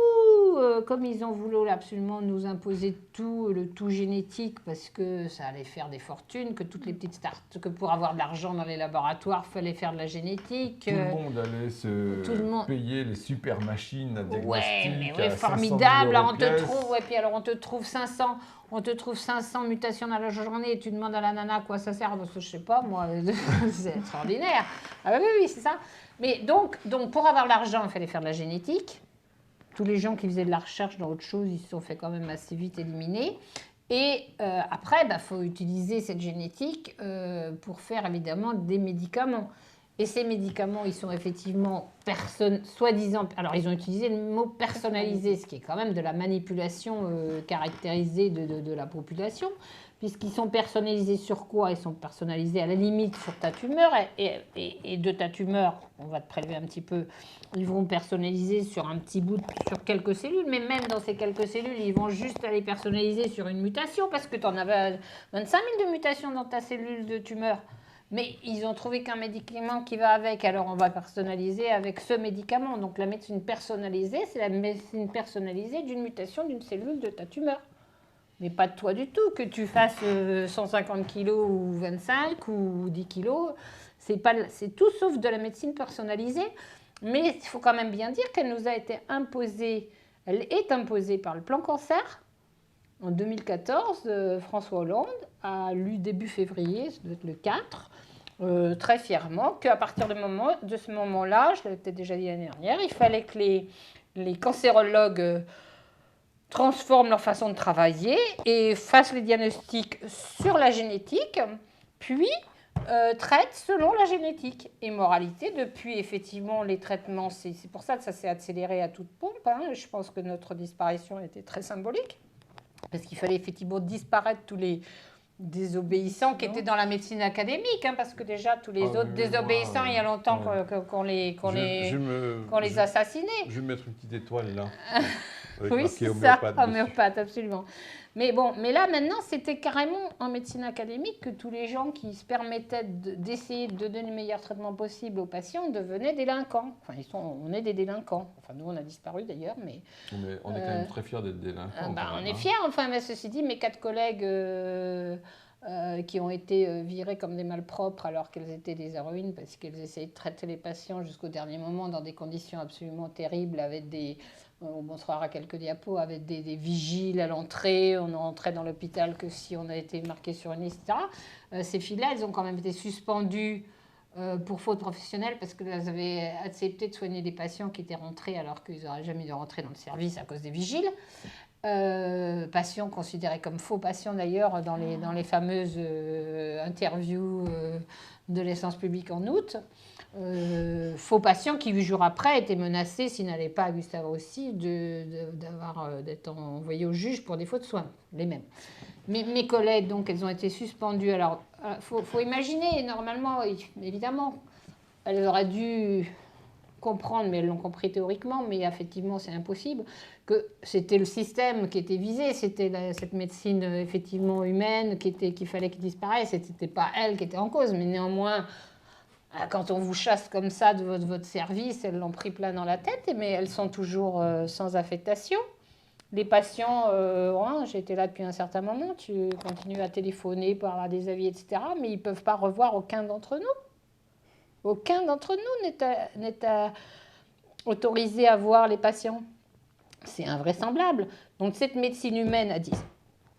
comme ils ont voulu absolument nous imposer le tout génétique parce que ça allait faire des fortunes, que toutes les petites startups, que pour avoir de l'argent dans les laboratoires fallait faire de la génétique. Tout le monde allait payer les super machines à diagnostic. Ouais, formidable. Là, on te trouve 500 mutations dans la journée et tu demandes à la nana à quoi ça sert. Parce que je sais pas moi, c'est extraordinaire. Ah oui, c'est ça. Mais donc pour avoir de l'argent, il fallait faire de la génétique. Tous les gens qui faisaient de la recherche dans autre chose, ils se sont fait quand même assez vite éliminer. Et après, faut utiliser cette génétique pour faire évidemment des médicaments. Et ces médicaments, ils sont effectivement soi-disant... Alors, ils ont utilisé le mot personnalisé, ce qui est quand même de la manipulation caractérisée de la population, puisqu'ils sont personnalisés sur quoi? Ils sont personnalisés à la limite sur ta tumeur, et de ta tumeur, on va te prélever un petit peu, ils vont personnaliser sur un petit bout, sur quelques cellules, mais même dans ces quelques cellules, ils vont juste aller personnaliser sur une mutation, parce que tu en avais 25 000 de mutations dans ta cellule de tumeur. Mais ils ont trouvé qu'un médicament qui va avec, alors on va personnaliser avec ce médicament. Donc la médecine personnalisée, c'est la médecine personnalisée d'une mutation d'une cellule de ta tumeur. Mais pas de toi du tout, que tu fasses 150 kilos ou 25 ou 10 kilos, c'est tout sauf de la médecine personnalisée. Mais il faut quand même bien dire qu'elle nous a été imposée, elle est imposée par le plan cancer. En 2014, François Hollande a lu début février, ça doit être le 4, très fièrement, qu'à partir de ce moment-là, je l'avais peut-être déjà dit l'année dernière, il fallait que les cancérologues transforment leur façon de travailler et fassent les diagnostics sur la génétique, puis traitent selon la génétique. Et moralité, depuis effectivement les traitements, c'est pour ça que ça s'est accéléré à toute pompe. Hein, je pense que notre disparition était très symbolique. Parce qu'il fallait effectivement disparaître tous les désobéissants qui étaient dans la médecine académique, hein, parce que déjà tous les autres désobéissants, il y a longtemps qu'on les assassinait. Je vais mettre une petite étoile là. avec Oui, marqué c'est ça, homéopathe dessus. homéopathe, absolument. Mais bon, mais là maintenant, c'était carrément en médecine académique que tous les gens qui se permettaient d'essayer de donner le meilleur traitement possible aux patients devenaient délinquants. Enfin, on est des délinquants. Enfin, nous, on a disparu d'ailleurs, mais... On est quand même très fiers d'être délinquants. on est fiers, enfin, mais ceci dit, mes 4 collègues qui ont été virées comme des malpropres alors qu'elles étaient des héroïnes parce qu'elles essayaient de traiter les patients jusqu'au dernier moment dans des conditions absolument terribles avec des... On montrera quelques diapos avec des vigiles à l'entrée. On n'entrait dans l'hôpital que si on a été marqué sur une liste, etc. Ces filles-là, elles ont quand même été suspendues pour faute professionnelle parce qu'elles avaient accepté de soigner des patients qui étaient rentrés alors qu'ils n'auraient jamais dû rentrer dans le service à cause des vigiles. Patients considérés comme faux patients d'ailleurs dans les fameuses interviews de l'essence publique en août. Faux patients qui 8 jours après étaient menacés s'ils n'allaient pas à Gustave Roussy d'être envoyés au juge pour défaut de soins, les mêmes. Mes collègues, donc, elles ont été suspendues. Alors, faut imaginer, normalement, évidemment, elles auraient dû comprendre, mais elles l'ont compris théoriquement, mais effectivement, c'est impossible, que c'était le système qui était visé, c'était cette médecine effectivement humaine qu'il fallait qu'il disparaisse, et c'était pas elle qui était en cause, mais néanmoins... Quand on vous chasse comme ça de votre service, elles l'ont pris plein dans la tête, mais elles sont toujours sans affectation. Les patients, j'étais là depuis un certain moment, tu continues à téléphoner pour avoir des avis, etc., mais ils ne peuvent pas revoir aucun d'entre nous. Aucun d'entre nous n'est autorisé à voir les patients. C'est invraisemblable. Donc cette médecine humaine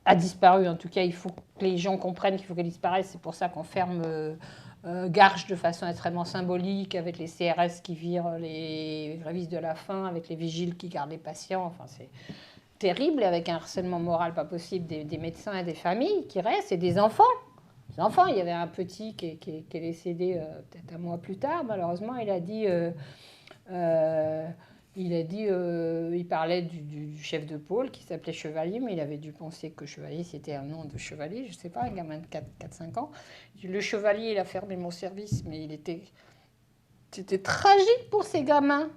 a disparu. En tout cas, il faut que les gens comprennent qu'il faut qu'elle disparaisse. C'est pour ça qu'on ferme... Garches de façon extrêmement symbolique, avec les CRS qui virent les grévistes de la faim, avec les vigiles qui gardent les patients. Enfin, c'est terrible, avec un harcèlement moral pas possible des médecins et des familles qui restent, et des enfants. Les enfants, il y avait un petit qui est décédé peut-être un mois plus tard, malheureusement, il a dit... il parlait du chef de pôle qui s'appelait Chevalier, mais il avait dû penser que Chevalier, c'était un nom de chevalier, je ne sais pas, un gamin de 4-5 ans. Le Chevalier, il a fermé mon service, mais c'était tragique pour ces gamins.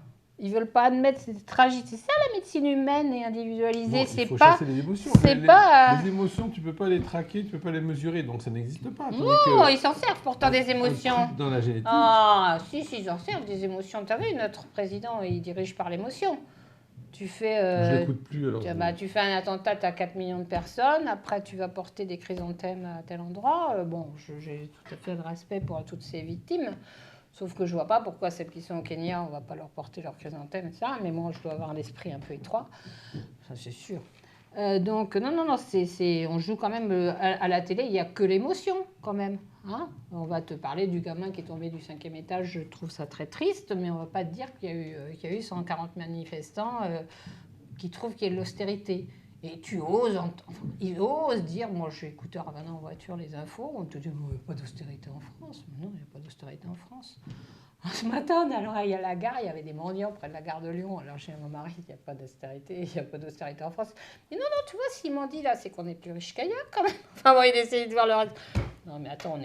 Ils ne veulent pas admettre, c'est tragique. C'est ça la médecine humaine et individualisée. Il faut chasser les émotions. Les émotions, tu ne peux pas les traquer, tu ne peux pas les mesurer, donc ça n'existe pas. Non, ils s'en servent pourtant des émotions. Dans la génétique. Ah, si, ils en servent des émotions. Tu as vu, notre président, il dirige par l'émotion. Tu fais... je l'écoute plus alors. Tu fais un attentat, tu as 4 millions de personnes, après tu vas porter des chrysanthèmes à tel endroit. J'ai tout à fait de respect pour toutes ces victimes. Sauf que je vois pas pourquoi celles qui sont au Kenya, on va pas leur porter leurs chrysanthèmes, etc. Mais moi, je dois avoir l'esprit un peu étroit. Ça, c'est sûr. Donc, non, on joue quand même à la télé, il n'y a que l'émotion, quand même. Hein, on va te parler du gamin qui est tombé du 5e étage, je trouve ça très triste, mais on ne va pas te dire qu'il y a eu 140 manifestants qui trouvent qu'il y a de l'austérité. Et ils osent dire, moi je suis écouteur à en voiture, les infos, on te dit, il n'y a pas d'austérité en France. Mais non, il n'y a pas d'austérité en France. Ce matin, on allait à la gare, il y avait des mendiants près de la gare de Lyon. Alors j'ai mon mari, il n'y a pas d'austérité, il n'y a pas d'austérité en France. Mais non, tu vois, s'ils m'ont dit là, c'est qu'on est plus riche qu'ailleurs quand même. Enfin bon, il essayait de voir le reste. Non mais attends,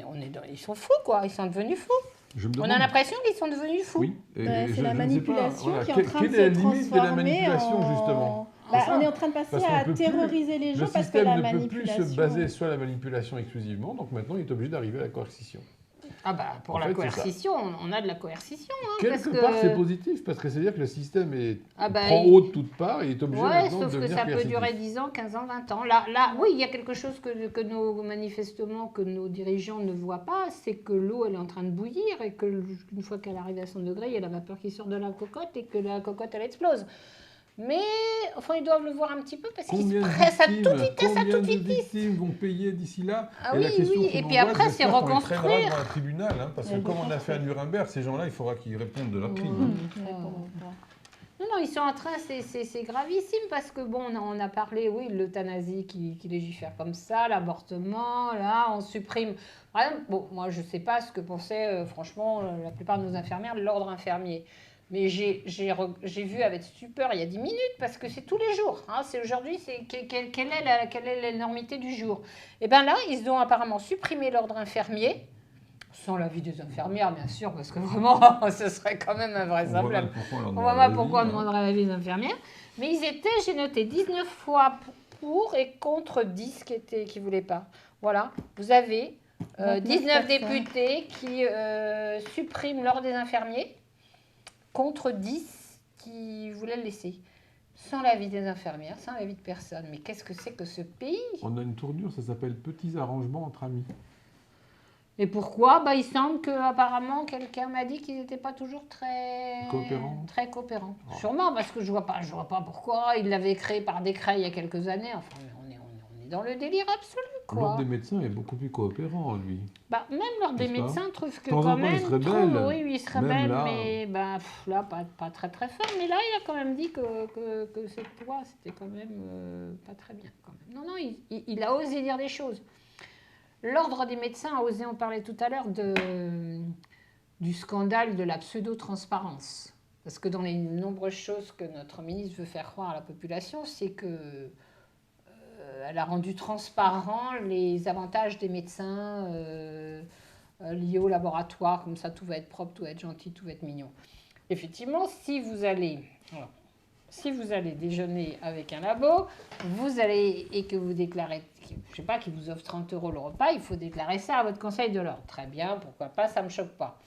ils sont fous quoi, ils sont devenus fous. On a l'impression qu'ils sont devenus fous. Oui, c'est la manipulation qui est en train de quelle est la se limite de la transformer manipulation justement on est en train de passer à terroriser les gens parce que la manipulation... Le système ne peut plus se baser sur la manipulation exclusivement, donc maintenant il est obligé d'arriver à la coercition. Ah bah pour la coercition, on a de la coercition. Hein, Quelque part c'est positif, parce que c'est-à-dire que le système prend haut de toutes parts et est obligé maintenant de devenir sauf que ça peut durer 10 ans, 15 ans, 20 ans. Là, oui, il y a quelque chose que nos dirigeants ne voient pas, c'est que l'eau elle est en train de bouillir et qu'une fois qu'elle arrive à 100 degrés, il y a la vapeur qui sort de la cocotte et que la cocotte elle explose. Mais enfin, ils doivent le voir un petit peu parce qu'ils se pressent à toute vitesse, Combien de victimes vont payer d'ici là? Ah oui. Et puis après, c'est reconstruire. On les traînera dans un tribunal, hein, parce que comme on a fait à Nuremberg, ces gens-là, il faudra qu'ils répondent de leurs crimes. Non, ils sont en train, c'est gravissime parce que bon, on a parlé, oui, de l'euthanasie qui légifère comme ça, l'avortement, là, on supprime. Bon, moi, je ne sais pas ce que pensaient, franchement, la plupart de nos infirmières, de l'ordre infirmier. Mais j'ai vu avec stupeur il y a 10 minutes, parce que c'est tous les jours. Hein, c'est aujourd'hui, quelle est l'énormité du jour? Et bien là, ils ont apparemment supprimé l'ordre infirmier Sans l'avis des infirmières, bien sûr, parce que vraiment, ce serait quand même invraisemblable. On voit mal pourquoi on demanderait l'avis des infirmières. Mais ils étaient, j'ai noté, 19 fois pour et contre 10 qui ne voulaient pas. Voilà, vous avez 19 députés qui suppriment l'ordre des infirmiers contre 10 qui voulaient le laisser. Sans l'avis des infirmières, sans l'avis de personne. Mais qu'est-ce que c'est que ce pays? On a une tournure, ça s'appelle petits arrangements entre amis. Et pourquoi? Il semble qu'apparemment, quelqu'un m'a dit qu'ils n'étaient pas toujours très coopérants. Oh. Sûrement, parce que je vois pas pourquoi. Ils l'avaient créé par décret il y a quelques années. Enfin, on est dans le délire absolu, quoi. L'ordre des médecins est beaucoup plus coopérant, lui. Même l'ordre des médecins trouve que quand même... il se rebelle. Oui, il se rebelle, mais là, pas très très fort. Mais là, il a quand même dit que cette loi, c'était quand même pas très bien. Quand même. Non, il a osé dire des choses. L'ordre des médecins a osé en parler tout à l'heure du scandale de la pseudo-transparence. Parce que dans les nombreuses choses que notre ministre veut faire croire à la population, c'est que elle a rendu transparent les avantages des médecins liés au laboratoire. Comme ça, tout va être propre, tout va être gentil, tout va être mignon. Effectivement, si vous allez déjeuner avec un labo, et que vous déclarez, je sais pas, qu'il vous offre 30 € le repas, il faut déclarer ça à votre conseil de l'ordre. Très bien, pourquoi pas, ça ne me choque pas.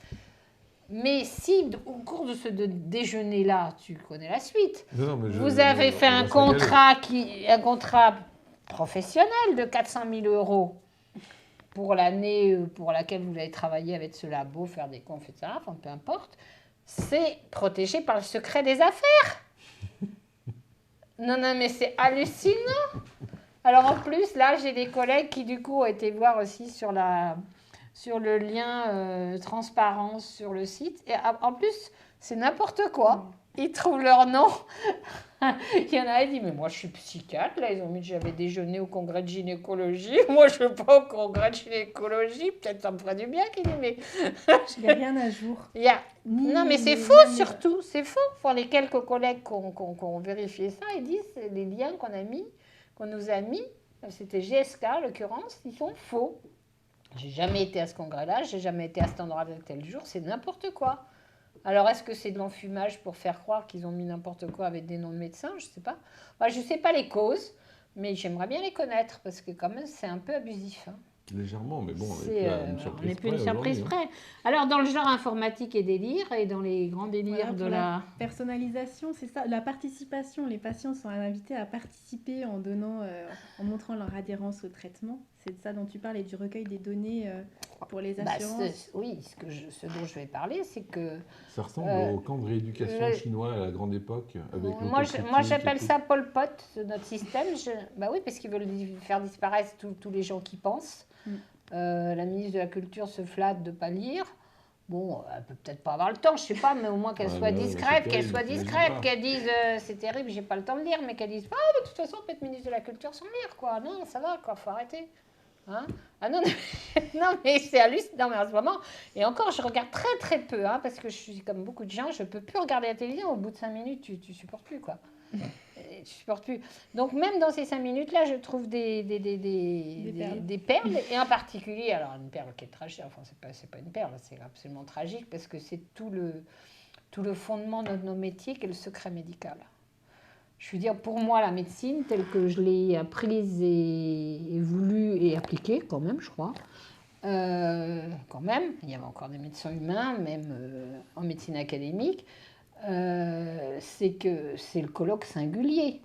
Mais si, au cours de ce déjeuner-là, tu connais la suite, vous avez fait un contrat professionnel de 400 000 € pour l'année pour laquelle vous allez travailler avec ce labo, faire des confs, etc., enfin, peu importe, c'est protégé par le secret des affaires. Non, mais c'est hallucinant. Alors en plus, là, j'ai des collègues qui du coup ont été voir aussi sur le lien transparence sur le site. Et en plus, c'est n'importe quoi. Ils trouvent leur nom. Il y en a qui dit, mais moi je suis psychiatre. Là, ils ont mis que j'avais déjeuné au congrès de gynécologie. Moi, je ne vais pas au congrès de gynécologie. Peut-être ça me ferait du bien qu'il dit, mais... Il n'y a rien à jour. Non, mais c'est faux surtout. C'est faux. Pour les quelques collègues qui ont vérifié ça, ils disent que les liens qu'on nous a mis, c'était GSK en l'occurrence, ils sont faux. J'ai jamais été à ce congrès-là, j'ai jamais été à cet endroit tel jour, c'est n'importe quoi. Alors, est-ce que c'est de l'enfumage pour faire croire qu'ils ont mis n'importe quoi avec des noms de médecins? Je ne sais pas. Je ne sais pas les causes, mais j'aimerais bien les connaître parce que quand même, c'est un peu abusif. Légèrement, mais bon, on n'est plus une surprise près. Alors, dans le genre informatique et délire, et dans les grands délires de la personnalisation, c'est ça, la participation. Les patients sont invités à participer en montrant leur adhérence au traitement. C'est de ça dont tu parles et du recueil des données pour les assurances. Oui, ce dont je vais parler, c'est que... Ça ressemble au camp de rééducation chinois à la grande époque. Avec moi, j'appelle ça Pol Pot, notre système. Oui, parce qu'ils veulent faire disparaître tous les gens qui pensent. La ministre de la Culture se flatte de ne pas lire. Bon, elle peut peut-être pas avoir le temps, je sais pas, mais au moins qu'elle soit discrète, qu'elle dise c'est terrible, j'ai pas le temps de lire, mais qu'elle dise de toute façon, on peut être ministre de la Culture sans lire, quoi. Non, ça va, quoi, faut arrêter. Hein? Non, mais c'est hallucinant, mais en ce moment, et encore, je regarde très très peu, parce que je suis comme beaucoup de gens, je peux plus regarder la télévision, au bout de 5 minutes, tu supportes plus, quoi. Tu supportes plus. Donc même dans ces 5 minutes-là, je trouve des perles, et en particulier, alors une perle qui est tragique, enfin c'est pas une perle, c'est absolument tragique, parce que c'est tout le fondement de nos métiers qu'est le secret médical. Je veux dire, pour moi, la médecine, telle que je l'ai apprise et voulue et appliquée, quand même, je crois, quand même, il y avait encore des médecins humains, même en médecine académique, c'est que c'est le colloque singulier.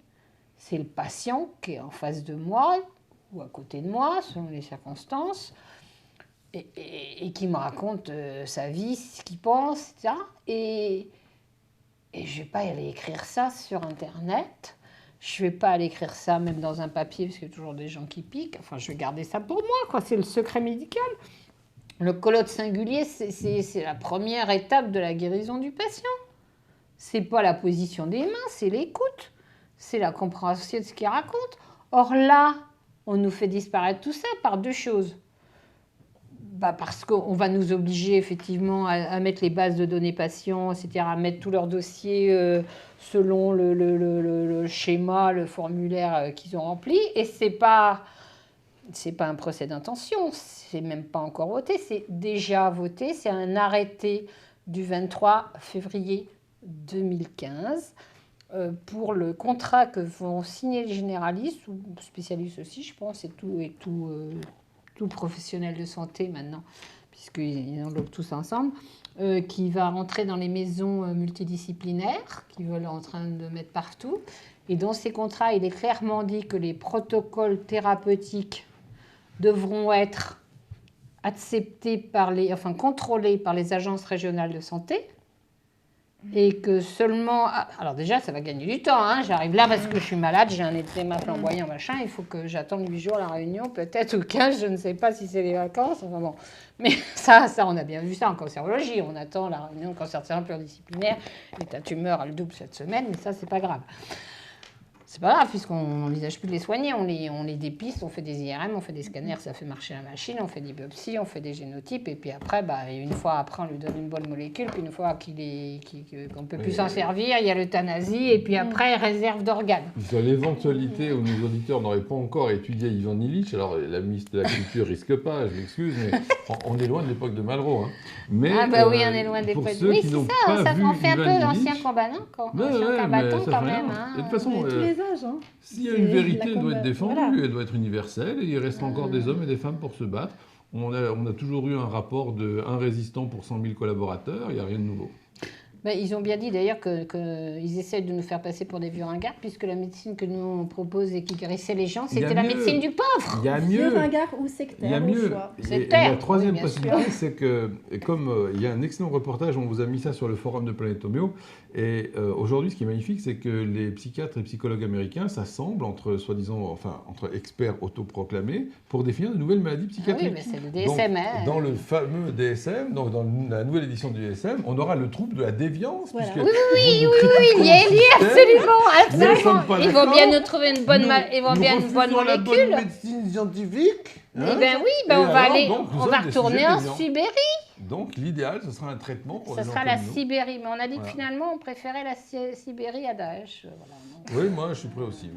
C'est le patient qui est en face de moi ou à côté de moi, selon les circonstances, et qui me raconte sa vie, ce qu'il pense, etc. Et je ne vais pas aller écrire ça sur Internet. Je ne vais pas aller écrire ça même dans un papier, parce qu'il y a toujours des gens qui piquent. Enfin, je vais garder ça pour moi, quoi. C'est le secret médical. Le colloque singulier, c'est la première étape de la guérison du patient. C'est pas la position des mains, c'est l'écoute. C'est la compréhension de ce qu'il raconte. Or là, on nous fait disparaître tout ça par deux choses. Parce qu'on va nous obliger effectivement à mettre les bases de données patients, etc., à mettre tous leurs dossiers selon le schéma, le formulaire qu'ils ont rempli. Et c'est pas c'est pas un procès d'intention, c'est même pas encore voté, c'est déjà voté, c'est un arrêté du 23 février 2015 pour le contrat que vont signer les généralistes ou spécialistes aussi, je pense, et tout professionnel de santé maintenant, puisqu'ils englobent tous ensemble, qui va rentrer dans les maisons multidisciplinaires, qu'ils veulent en train de mettre partout. Et dans ces contrats, il est clairement dit que les protocoles thérapeutiques devront être acceptés contrôlés par les agences régionales de santé. Et que seulement... Alors déjà, ça va gagner du temps. Hein. J'arrive là parce que je suis malade, j'ai un eczéma flamboyant, machin. Il faut que j'attende 8 jours la réunion, peut-être, ou 15. Je ne sais pas si c'est les vacances. Enfin bon. Mais ça, on a bien vu ça en cancérologie. On attend la réunion de cancer pluridisciplinaire. Et ta tumeur, elle double cette semaine, mais ça, c'est pas grave. C'est pas grave, puisqu'on n'envisage plus de les soigner, on les dépiste, on fait des IRM, on fait des scanners, ça fait marcher la machine, on fait des biopsies, on fait des génotypes, et puis après, une fois après, on lui donne une bonne molécule, puis une fois qu'on ne peut plus s'en servir, il y a l'euthanasie, et puis après, réserve d'organes. Dans l'éventualité où nos auditeurs n'auraient pas encore étudié Ivan Illich, alors la ministre de la Culture risque pas, je m'excuse, mais on est loin de l'époque de Malraux. Hein. Mais, oui, on est loin des l'époque. Oui, c'est ça, ça fait un peu l'ancien combattant, quand même. De toute façon, Hein. S'il y a une vérité, elle doit être défendue, elle doit être universelle, et il reste encore des hommes et des femmes pour se battre. On a toujours eu un rapport de 1 résistant pour 100 000 collaborateurs, il n'y a rien de nouveau. Ils ont bien dit d'ailleurs qu'ils essaient de nous faire passer pour des vieux ringards, puisque la médecine que nous on propose et qui guérissait les gens, c'était la médecine du pauvre. Il y a mieux. Vieux ringard ou sectaire, il y a mieux. Et la troisième possibilité, c'est que, comme il y a un excellent reportage, on vous a mis ça sur le forum de Planète Homéo, et aujourd'hui, ce qui est magnifique, c'est que les psychiatres et psychologues américains s'assemblent entre experts autoproclamés pour définir de nouvelles maladies psychiatriques. Oui, mais c'est le DSM. Donc, dans le fameux DSM, donc dans la nouvelle édition du DSM, on aura le trouble de la déviance. Voilà. Oui, il est lié, absolument. Ils vont bien nous trouver une bonne molécule. La bonne médecine scientifique. Hein, on va retourner en Sibérie. Donc l'idéal, ce sera un traitement pour les gens. Ce sera la Sibérie, mais on a dit que finalement, on préférait la Sibérie à Daesh. Oui, moi, je suis prêt aussi.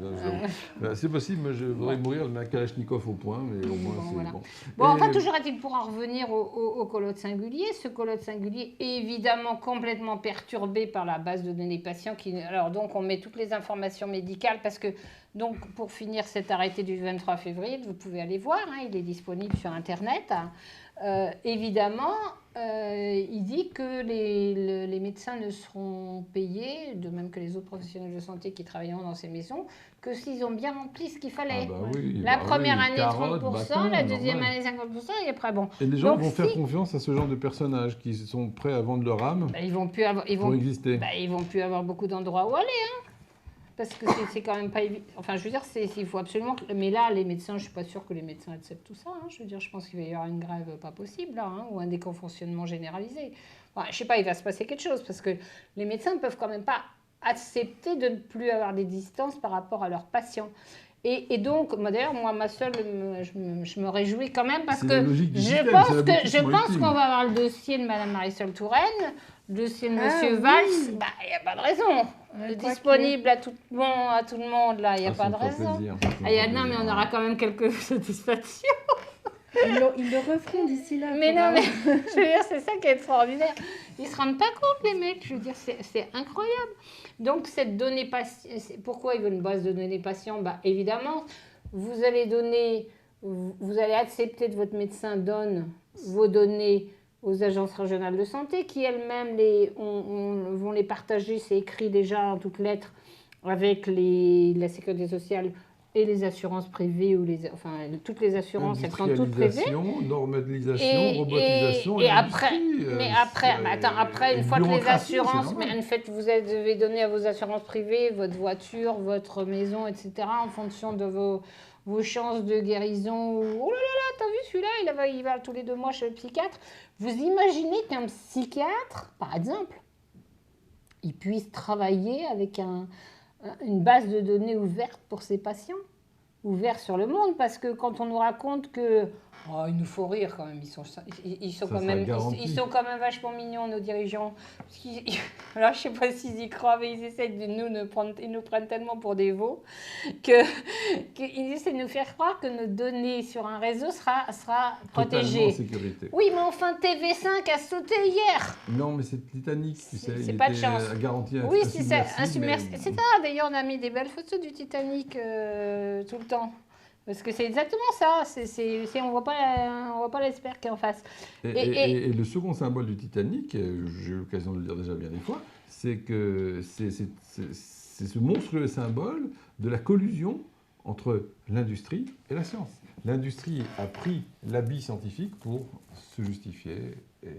C'est possible, mais je voudrais mourir de ma Kalachnikov au point, mais au moins, c'est bon. Enfin, toujours est-il pour en revenir au colloque singulier. Ce colloque singulier est évidemment complètement perturbé par la base de données patients. Alors, donc, on met toutes les informations médicales parce que, donc, pour finir cet arrêté du 23 février, vous pouvez aller voir, hein, il est disponible sur Internet. Évidemment, il dit que les médecins ne seront payés, de même que les autres professionnels de santé qui travailleront dans ces maisons, que s'ils ont bien rempli ce qu'il fallait. La première année, 30%, la deuxième année, 50%, et après, bon. Et les gens vont faire confiance à ce genre de personnages qui sont prêts à vendre leur âme pour exister. Ils vont plus avoir beaucoup d'endroits où aller, hein. Parce que c'est quand même pas évident. Enfin, je veux dire, il faut absolument... Mais là, les médecins, je ne suis pas sûre que les médecins acceptent tout ça. Hein. Je veux dire, je pense qu'il va y avoir une grève pas possible, là, hein, ou un déconfonctionnement généralisé. Enfin, je ne sais pas, il va se passer quelque chose, parce que les médecins ne peuvent quand même pas accepter de ne plus avoir des distances par rapport à leurs patients. Et donc, d'ailleurs, moi, je me réjouis quand même, parce que je pense qu'on va avoir le dossier de Mme Marisol Touraine, le dossier de M. Valls, il n'y a pas de raison. Disponible à tout le monde, là, il n'y a pas de raison. Non, mais on aura quand même quelques satisfactions. Ils le referont d'ici là. Mais non, mais je veux dire, c'est ça qui est extraordinaire. Ils ne se rendent pas compte, les mecs. Je veux dire, c'est incroyable. Donc, cette donnée patient, pourquoi ils veulent une base de données patients ? Évidemment, vous allez accepter que votre médecin donne vos données aux agences régionales de santé, qui elles-mêmes vont les partager, c'est écrit déjà en toutes lettres, avec la sécurité sociale et les assurances privées, toutes les assurances, elles sont toutes privées. Normalisation, robotisation et après, une fois que les assurances, en fait, vous devez donner à vos assurances privées votre voiture, votre maison, etc., en fonction de vos chances de guérison. Oh là là, t'as vu celui-là, il va tous les 2 mois chez le psychiatre. Vous imaginez qu'un psychiatre, par exemple, il puisse travailler avec une base de données ouverte pour ses patients, ouverte sur le monde, parce que quand on nous raconte que Oh, il nous faut rire quand même. Ils sont Ça quand sera même, garanti. ils sont quand même vachement mignons, nos dirigeants. Alors, je sais pas s'ils y croient, mais ils essaient de ils nous prennent tellement pour des veaux qu'ils essaient de nous faire croire que nos données sur un réseau sera Totalement en protégée. sécurité. Oui, mais enfin, TV5 a sauté hier. Non, mais c'est Titanic, tu sais, C'est il pas de était chance. garanti Oui, c'est ça, insubmersible, mais- c'est ça. D'ailleurs, on a mis des belles photos du Titanic tout le temps. Parce que c'est exactement ça. On voit pas l'iceberg qui est en face. Et le second symbole du Titanic, j'ai eu l'occasion de le dire déjà bien des fois, c'est que c'est ce monstrueux symbole de la collusion entre l'industrie et la science. L'industrie a pris l'habit scientifique pour se justifier et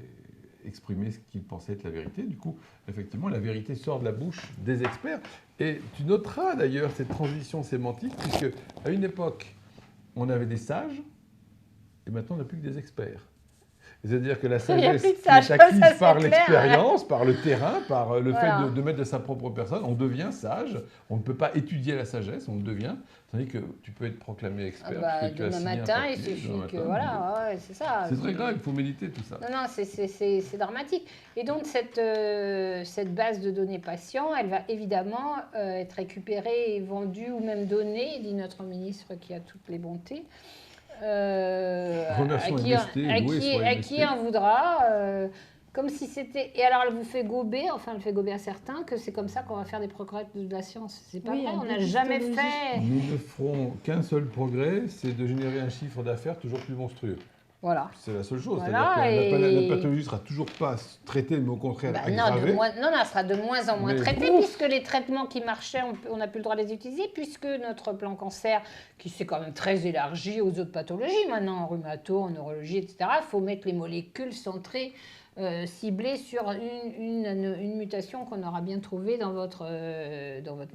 exprimer ce qu'il pensait être la vérité. Du coup, effectivement, la vérité sort de la bouche des experts. Et tu noteras d'ailleurs cette transition sémantique, puisque à une époque, on avait des sages, et maintenant on n'a plus que des experts. C'est-à-dire que la Il y a sagesse plus de qui sages, est acquise ça, c'est par clair. l'expérience, par le terrain, par le Voilà. fait de mettre de sa propre personne, on devient sage. On ne peut pas étudier la sagesse, on le devient. Tandis que tu peux être proclamé expert. parce que tu as Demain signé un matin, il papier, suffit demain que. matin, Voilà, ouais, c'est ça. c'est très grave, il faut méditer tout ça. Non, c'est dramatique. Et donc, cette base de données patients, elle va évidemment être récupérée et vendue ou même donnée, dit notre ministre qui a toutes les bontés. Remercions MST, loué soit à MST. qui en voudra. Comme si c'était. Et alors, elle vous fait gober, enfin, elle fait gober à certains, que c'est comme ça qu'on va faire des progrès de la science. C'est pas Oui, vrai, un on n'a peu jamais d'histologie. fait. Nous ne ferons qu'un seul progrès, c'est de générer un chiffre d'affaires toujours plus monstrueux. Voilà. C'est la seule chose. Voilà, C'est-à-dire que la et- pathologie ne sera toujours pas traitée, mais au contraire Bah aggravée. non, elle sera de moins en moins Mais traitée, ouf. puisque les traitements qui marchaient, on n'a plus le droit de les utiliser, puisque notre plan cancer, qui s'est quand même très élargi aux autres pathologies, maintenant en rhumato, en neurologie, etc., il faut mettre les molécules centrées, ciblées sur une mutation qu'on aura bien trouvée dans votre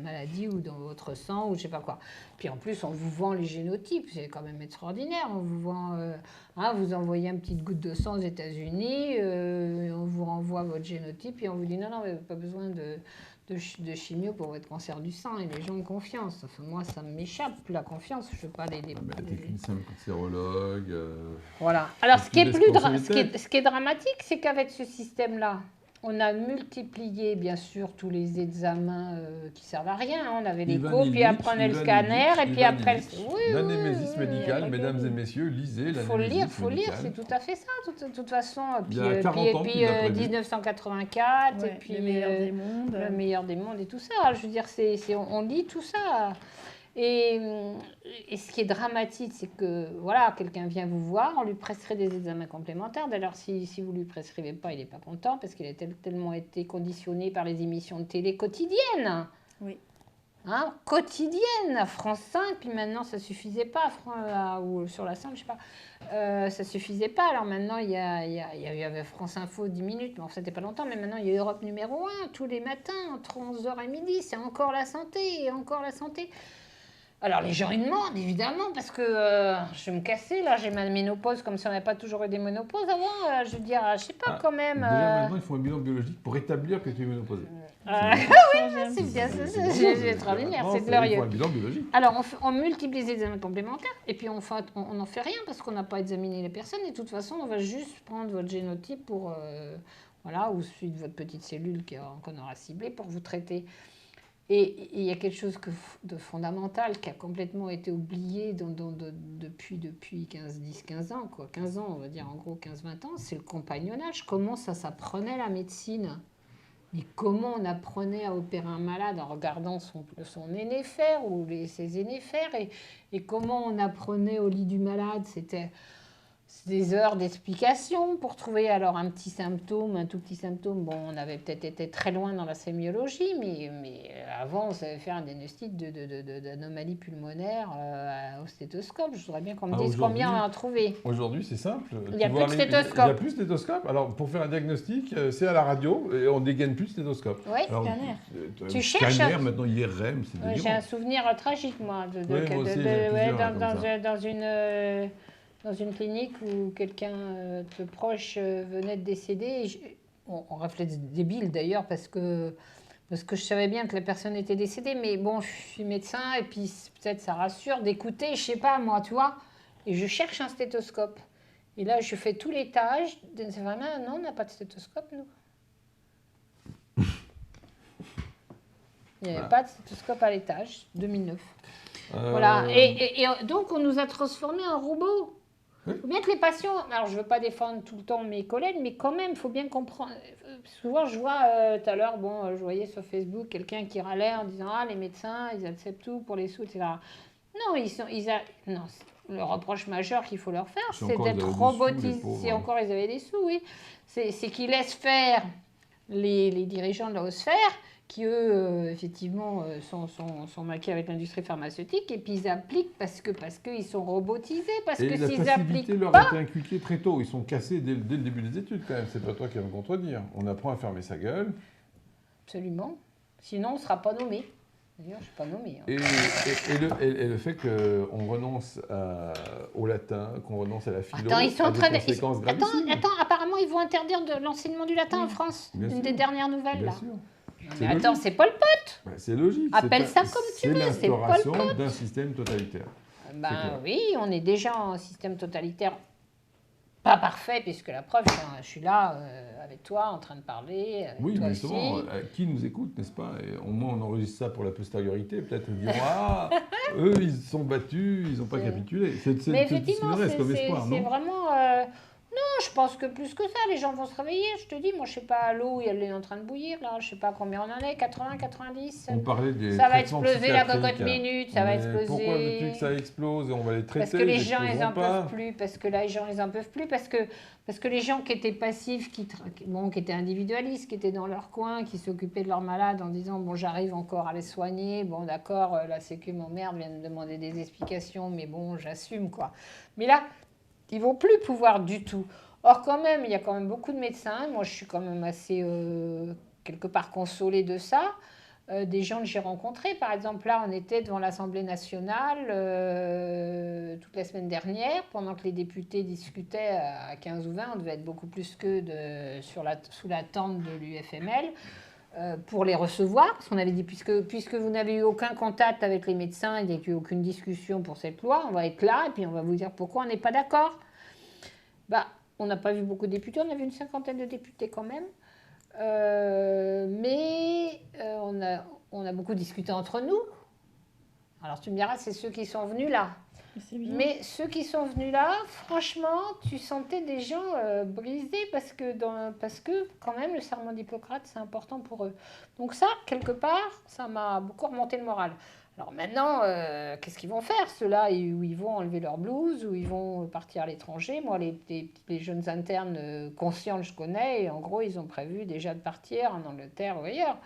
maladie ou dans votre sang ou je sais pas quoi. Puis en plus, on vous vend les génotypes, c'est quand même extraordinaire. On vous vend, vous envoyez une petite goutte de sang aux États-Unis, on vous renvoie votre génotype et on vous dit non, vous n'avez pas besoin de chimio pour votre cancer du sein et les gens ont confiance. Enfin, moi, ça m'échappe, la confiance. Je ne veux pas les... Ah, mais t'es qu'une simple cancérologue. Voilà. Alors, tu laisses penser les ce qui est dramatique, c'est qu'avec ce système-là, on a multiplié, bien sûr, tous les examens qui servent à rien. On avait l'écho, puis après on a le scanner, et puis après... L'anémésis médicale, oui, mesdames oui. et messieurs, lisez Il faut le lire, l'anémésis médicale. c'est tout à fait ça, de toute façon. Il y a 40 ans qu'il l'a prévu. 1984, Ouais, et puis le meilleur des mondes. le meilleur des mondes et tout ça. Je veux dire, on lit tout ça. Et ce qui est dramatique, c'est que voilà, quelqu'un vient vous voir, on lui prescrit des examens complémentaires. D'ailleurs, si vous ne lui prescrivez pas, il n'est pas content parce qu'il a tellement été conditionné par les émissions de télé quotidiennes. Oui. Hein, quotidienne à France 5, puis maintenant ça suffisait pas, ou sur la 5, je sais pas, ça suffisait pas. Alors maintenant il y avait France Info 10 minutes, mais en fait c'était pas longtemps, mais maintenant il y a Europe numéro 1, tous les matins, entre 11h et midi, c'est encore la santé, et encore la santé. Alors les gens ils demandent évidemment parce que je vais me casser là, j'ai ma ménopause comme si on n'avait pas toujours eu des ménopauses avant. Je veux dire, je sais pas quand même. Déjà maintenant, ils font un bilan biologique pour établir que tu es ménopausée. C'est bien, c'est extraordinaire, c'est glorieux. Il faut un bilan biologique. Alors, on multiplie les examens complémentaires et puis on n'en fait rien parce qu'on n'a pas examiné les personnes. Et de toute façon, on va juste prendre votre génotype pour, ou celui de votre petite cellule qu'on aura ciblée pour vous traiter. Et il y a quelque chose de fondamental qui a complètement été oublié depuis 10-15 ans, quoi. 15 ans, on va dire en gros 15-20 ans, c'est le compagnonnage. Comment ça s'apprenait la médecine ? Mais comment on apprenait à opérer un malade en regardant son nénéphère ou ses nénéphères et comment on apprenait au lit du malade, c'était des heures d'explication pour trouver alors un petit symptôme, un tout petit symptôme. Bon, on avait peut-être été très loin dans la sémiologie, mais avant, on savait faire un diagnostic d'anomalie pulmonaire au stéthoscope. Je voudrais bien qu'on me dise combien on a trouvé. Aujourd'hui, c'est simple. Il n'y a plus de Il stéthoscope. n'y a plus de stéthoscope. Alors, pour faire un diagnostic, c'est à la radio et on dégaine plus de stéthoscope. Oui, Alors, scanner. Tu cherches Scanner, un- maintenant IRM, c'est Ouais, j'ai délirant. un souvenir tragique, moi, Oui, moi aussi, j'en ai plusieurs, dans une clinique où quelqu'un de proche venait de décéder. On réflexe débile d'ailleurs parce que je savais bien que la personne était décédée, mais bon, je suis médecin et puis peut-être ça rassure d'écouter, je sais pas moi, tu vois. et je cherche un stéthoscope. Et là, je fais tout l'étage. C'est vraiment, non, on n'a pas de stéthoscope, nous. Il n'y avait pas de stéthoscope à l'étage, 2009. Voilà. Et donc, on nous a transformés en robots. Il faut bien que les patients... Alors, je ne veux pas défendre tout le temps mes collègues, mais quand même, il faut bien comprendre. Souvent, je vois tout à l'heure, je voyais sur Facebook quelqu'un qui râlait en disant « Ah, les médecins, ils acceptent tout pour les sous, etc. » Non, non, le reproche majeur qu'il faut leur faire, c'est d'être robotisés. Si encore ils avaient des sous, oui. C'est qu'ils laissent faire les dirigeants de la haute sphère, qui eux, effectivement, sont maqués avec l'industrie pharmaceutique, et puis ils appliquent parce qu'ils sont robotisés, parce que s'ils appliquent leur pas... a été inculquée très tôt, ils sont cassés dès le début des études quand même, c'est pas toi qui vas me contredire. On apprend à fermer sa gueule. Absolument, sinon on ne sera pas nommé. D'ailleurs, je ne suis pas nommée. Hein. Et le fait qu'on renonce au latin, qu'on renonce à la philo, ils sont en train de... conséquences gravissimes. Attends, apparemment ils vont interdire l'enseignement du latin en France. Une des dernières nouvelles, bien là. Sûr. Mais attends, c'est Pol Pot. C'est logique. Appelle ça comme tu veux, c'est Pol Pot. C'est l'instauration d'un système totalitaire. Oui, on est déjà en système totalitaire. Pas parfait, puisque la preuve, je suis là avec toi en train de parler. Oui, toi mais justement, qui nous écoute, n'est-ce pas? Et au moins, on enregistre ça pour la postériorité. Peut-être ils diront ah, eux, ils se sont battus, ils n'ont pas capitulé. Mais effectivement, c'est non vraiment. Non, je pense que plus que ça, les gens vont se réveiller. Je te dis, moi, je sais pas, l'eau, elle est en train de bouillir, là. Je sais pas combien on en est, 80, 90. On parlait des ça va exploser la cocotte minute, ça va exploser. Pourquoi veux-tu que ça explose? On va les traiter. Parce que les gens, ils en peuvent plus. Parce que là, les gens, ils en peuvent plus. Parce que les gens qui étaient passifs, qui étaient individualistes, qui étaient dans leur coin, qui s'occupaient de leurs malades en disant, bon, j'arrive encore à les soigner. Bon, d'accord, la Sécu m'emmerde, vient me demander des explications, mais bon, j'assume, quoi. Mais là, ils vont plus pouvoir du tout. Or, quand même, il y a quand même beaucoup de médecins. Moi, je suis quand même assez, quelque part, consolée de ça. Des gens que j'ai rencontrés. Par exemple, là, on était devant l'Assemblée nationale toute la semaine dernière, pendant que les députés discutaient à 15 ou 20. On devait être beaucoup plus qu'eux sous la tente de l'UFML. Pour les recevoir, parce qu'on avait dit, puisque vous n'avez eu aucun contact avec les médecins, il n'y a eu aucune discussion pour cette loi, on va être là et puis on va vous dire pourquoi on n'est pas d'accord. On n'a pas vu beaucoup de députés, on a vu une 50aine de députés quand même, mais on a beaucoup discuté entre nous. Alors tu me diras, c'est ceux qui sont venus là. Mais ceux qui sont venus là, franchement, tu sentais des gens brisés parce que quand même le serment d'Hippocrate, c'est important pour eux. Donc ça, quelque part, ça m'a beaucoup remonté le moral. Alors maintenant, qu'est-ce qu'ils vont faire? Ceux-là, où ils vont enlever leur blouse, où ils vont partir à l'étranger. Moi, les jeunes internes conscients, je connais, et en gros, ils ont prévu déjà de partir en Angleterre ou ailleurs.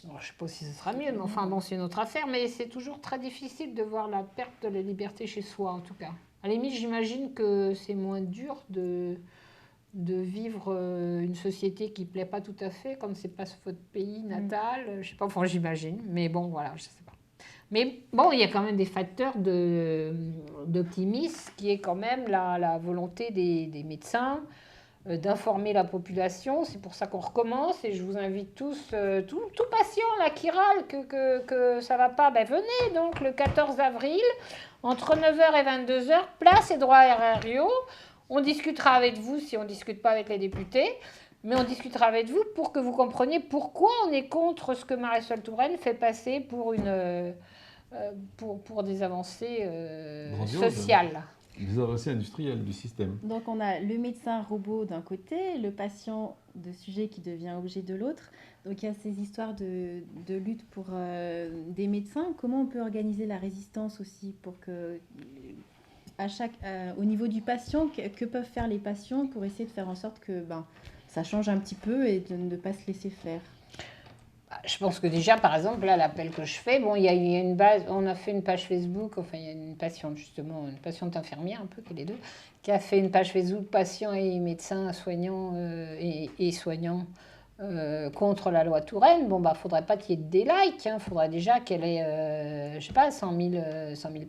Alors, je ne sais pas si ce sera mieux, mais enfin bon, c'est une autre affaire. Mais c'est toujours très difficile de voir la perte de la liberté chez soi, en tout cas. À la limite, j'imagine que c'est moins dur de vivre une société qui ne plaît pas tout à fait, comme ce n'est pas votre pays natal. Je ne sais pas, enfin j'imagine. Mais bon, voilà, je ne sais pas. Mais bon, il y a quand même des facteurs d'optimisme, qui est quand même la volonté des médecins, d'informer la population. C'est pour ça qu'on recommence et je vous invite tous, tout patient là, qui râle que ça ne va pas, venez donc le 14 avril, entre 9h et 22h, place et droits RRIO. On discutera avec vous si on ne discute pas avec les députés, mais on discutera avec vous pour que vous compreniez pourquoi on est contre ce que Marisol Touraine fait passer pour des avancées sociales. Des avancées industrielles du système. Donc on a le médecin robot d'un côté, le patient de sujet qui devient objet de l'autre. Donc il y a ces histoires de lutte pour des médecins. Comment on peut organiser la résistance aussi pour que, au niveau du patient, que peuvent faire les patients pour essayer de faire en sorte que ça change un petit peu et de ne pas se laisser faire? Je pense que déjà, par exemple, là, l'appel que je fais, il y a une base, on a fait une page Facebook, enfin, il y a une patiente, justement, une patiente infirmière, un peu, qui est les deux, qui a fait une page Facebook patients et médecins, soignants et soignants contre la loi Touraine, bon, bah, faudrait pas qu'il y ait des likes, hein. Faudrait déjà qu'elle ait, je sais pas, 100 000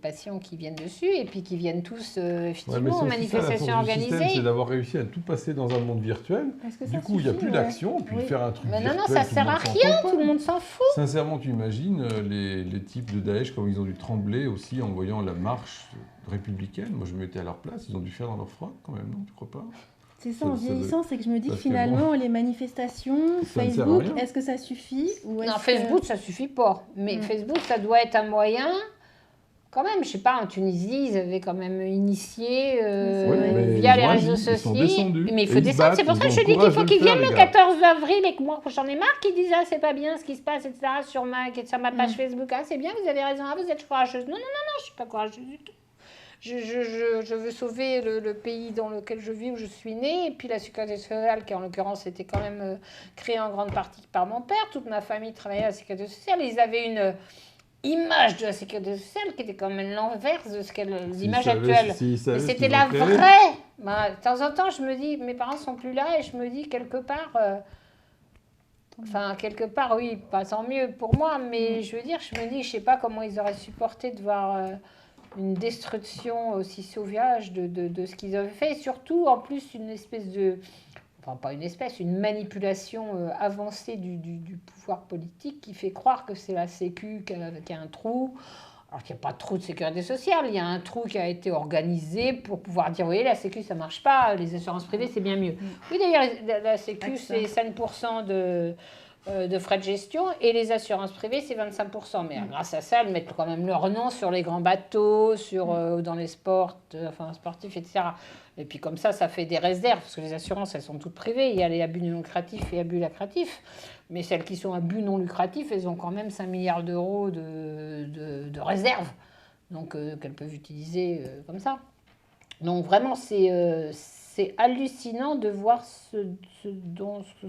patients qui viennent dessus, et puis qui viennent tous, effectivement, aux manifestations organisées. C'est d'avoir réussi à tout passer dans un monde virtuel. Du coup, il n'y a plus d'action, puis faire un truc virtuel. Mais non, ça sert à rien, tout le monde s'en fout. Sincèrement, tu imagines les types de Daesh, comme ils ont dû trembler aussi en voyant la marche républicaine. Moi, je me mettais à leur place, ils ont dû faire dans leur froid quand même, non? Tu crois pas? C'est ça, en vieillissant, c'est que je me dis que finalement, les manifestations, Facebook, est-ce que ça suffit ou non, Facebook, ça suffit pas. Mais Facebook, ça doit être un moyen, quand même, je sais pas, en Tunisie, ils avaient quand même initié via les réseaux sociaux. Mais il faut descendre, c'est pour ça que je dis qu'il faut qu'ils viennent le 14 avril et que moi, j'en ai marre qu'ils disent « Ah, c'est pas bien ce qui se passe, etc. » sur ma page Facebook. « Ah, c'est bien, vous avez raison, ah, vous êtes courageuse. » Non, je suis pas courageuse du tout. Je veux sauver le pays dans lequel je vis, où je suis née, et puis la sécurité sociale, qui en l'occurrence était quand même créée en grande partie par mon père. Toute ma famille travaillait à la sécurité sociale. Ils avaient une image de la sécurité sociale qui était quand même l'inverse de ce qu'est l'image actuelle. Mais c'était la vraie. Bah, de temps en temps, je me dis, mes parents sont plus là, et je me dis quelque part... Enfin, quelque part, oui, pas tant mieux pour moi, mais je veux dire, je me dis, je sais pas comment ils auraient supporté de voir... une destruction aussi sauvage de ce qu'ils avaient fait, et surtout en plus une espèce de, enfin pas une espèce, une manipulation avancée du pouvoir politique qui fait croire que c'est la Sécu qui a un trou, alors qu'il n'y a pas de trou de sécurité sociale, il y a un trou qui a été organisé pour pouvoir dire oui, la Sécu ça marche pas, les assurances privées c'est bien mieux. Oui d'ailleurs la Sécu c'est 5% de frais de gestion, et les assurances privées, c'est 25%. Mais grâce à ça, elles mettent quand même leur nom sur les grands bateaux, dans les sports, sportifs, etc. Et puis comme ça fait des réserves, parce que les assurances, elles sont toutes privées. Il y a les abus non lucratifs et abus lucratifs. Mais celles qui sont abus non lucratifs, elles ont quand même 5 milliards d'euros de réserves, donc qu'elles peuvent utiliser comme ça. Donc vraiment, c'est hallucinant de voir ce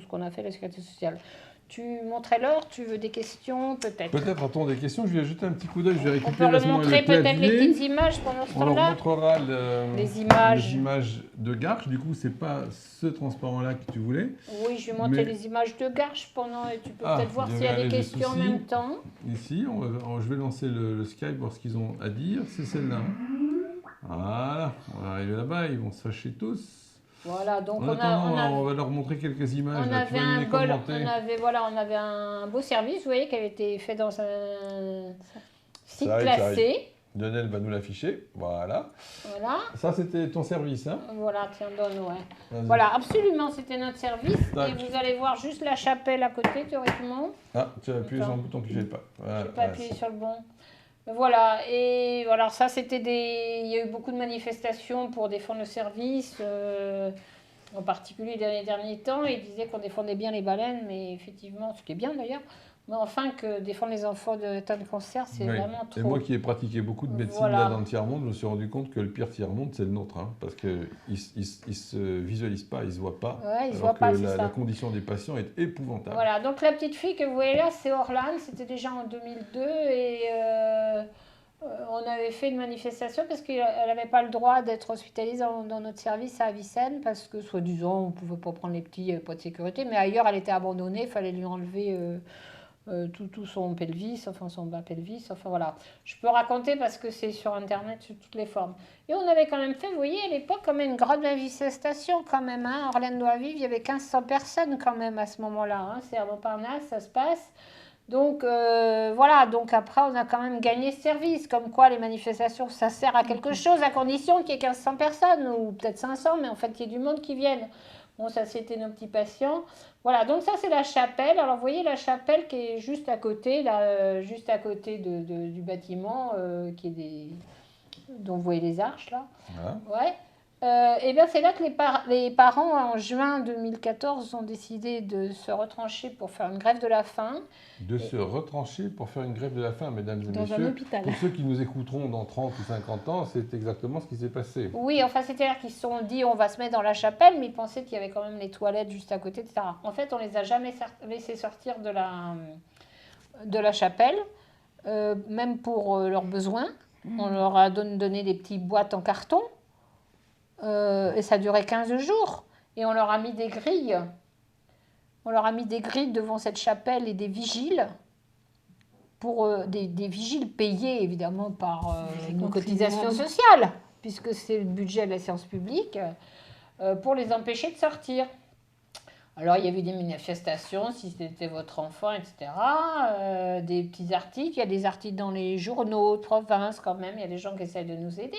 qu'on a fait la sécurité sociale. Tu montrais l'heure, tu veux des questions peut-être? Peut-être attends des questions, je vais jeter un petit coup d'œil, je vais récupérer on peut montrer peut-être les petites images pendant ce temps-là. On leur montrera les images de Garches, du coup c'est pas ce transparent-là que tu voulais. Oui, je vais montrer les images de Garches pendant, et tu peux peut-être voir s'il y a des questions en même temps. Ici, je vais lancer le Skype, voir ce qu'ils ont à dire, c'est celle-là. Voilà, on va arriver là-bas, ils vont se fâcher tous. Voilà, donc on va leur montrer quelques images. On avait un beau service, vous voyez, qui avait été fait dans un site classé. Lionel va nous l'afficher, voilà. Ça, c'était ton service, hein? Voilà, tiens, donne, ouais. Voilà, absolument, c'était notre service. Et vous allez voir juste la chapelle à côté, théoriquement. Ah, tu as appuyé sur le bouton, tu ne pas. Voilà, je n'ai pas appuyé sur le bon. Voilà, et voilà, ça c'était il y a eu beaucoup de manifestations pour défendre le service, en particulier les derniers temps. Ils disaient qu'on défendait bien les baleines, mais effectivement, ce qui est bien d'ailleurs, mais enfin que défendre les enfants d'état de cancer, c'est vraiment trop. Et moi qui ai pratiqué beaucoup de médecine là dans le tiers-monde, je me suis rendu compte que le pire tiers-monde, c'est le nôtre, hein, parce qu'ils ne se visualisent pas, ils ne se voient pas. Ouais, ils se voient pas, c'est ça. La condition des patients est épouvantable. Voilà, donc la petite fille que vous voyez là, c'est Orlane, c'était déjà en 2002, et on avait fait une manifestation parce qu'elle n'avait pas le droit d'être hospitalisée dans notre service à Avicenne, parce que soi-disant, on ne pouvait pas prendre les petits poids de sécurité, mais ailleurs, elle était abandonnée, il fallait lui enlever... tout son pelvis, enfin son bas pelvis, enfin voilà. Je peux raconter parce que c'est sur internet sous toutes les formes. Et on avait quand même fait, vous voyez, à l'époque, quand même une grande manifestation quand même, hein. Orléans doit vivre, il y avait 1500 personnes quand même à ce moment-là, hein. C'est à Montparnasse, ça se passe. Donc voilà, donc après on a quand même gagné ce service, comme quoi les manifestations ça sert à quelque chose à condition qu'il y ait 1500 personnes, ou peut-être 500, mais en fait il y ait du monde qui vienne. Bon, ça c'était nos petits patients. Voilà, donc ça c'est la chapelle. Alors vous voyez la chapelle qui est juste à côté, là, juste à côté du bâtiment, dont vous voyez les arches là. Ouais. Et bien c'est là que les parents en juin 2014 ont décidé de se retrancher pour faire une grève de la faim. Se retrancher pour faire une grève de la faim, mesdames et dans messieurs. Un hôpital. Pour ceux qui nous écouteront dans 30 ou 50 ans, c'est exactement ce qui s'est passé. Oui, enfin c'est-à-dire qu'ils se sont dit on va se mettre dans la chapelle, mais ils pensaient qu'il y avait quand même les toilettes juste à côté, etc. En fait, on les a jamais laissés sortir de la chapelle, même pour leurs besoins. On leur a donné des petites boîtes en carton. Et ça durait 15 jours. Et on leur a mis des grilles On leur a mis des grilles devant cette chapelle et des vigiles, pour des vigiles payés évidemment par nos cotisations sociales, puisque c'est le budget de la séance publique, pour les empêcher de sortir. Alors, il y a eu des manifestations, si c'était votre enfant, etc. Des petits articles. Il y a des articles dans les journaux de province quand même. Il y a des gens qui essayent de nous aider.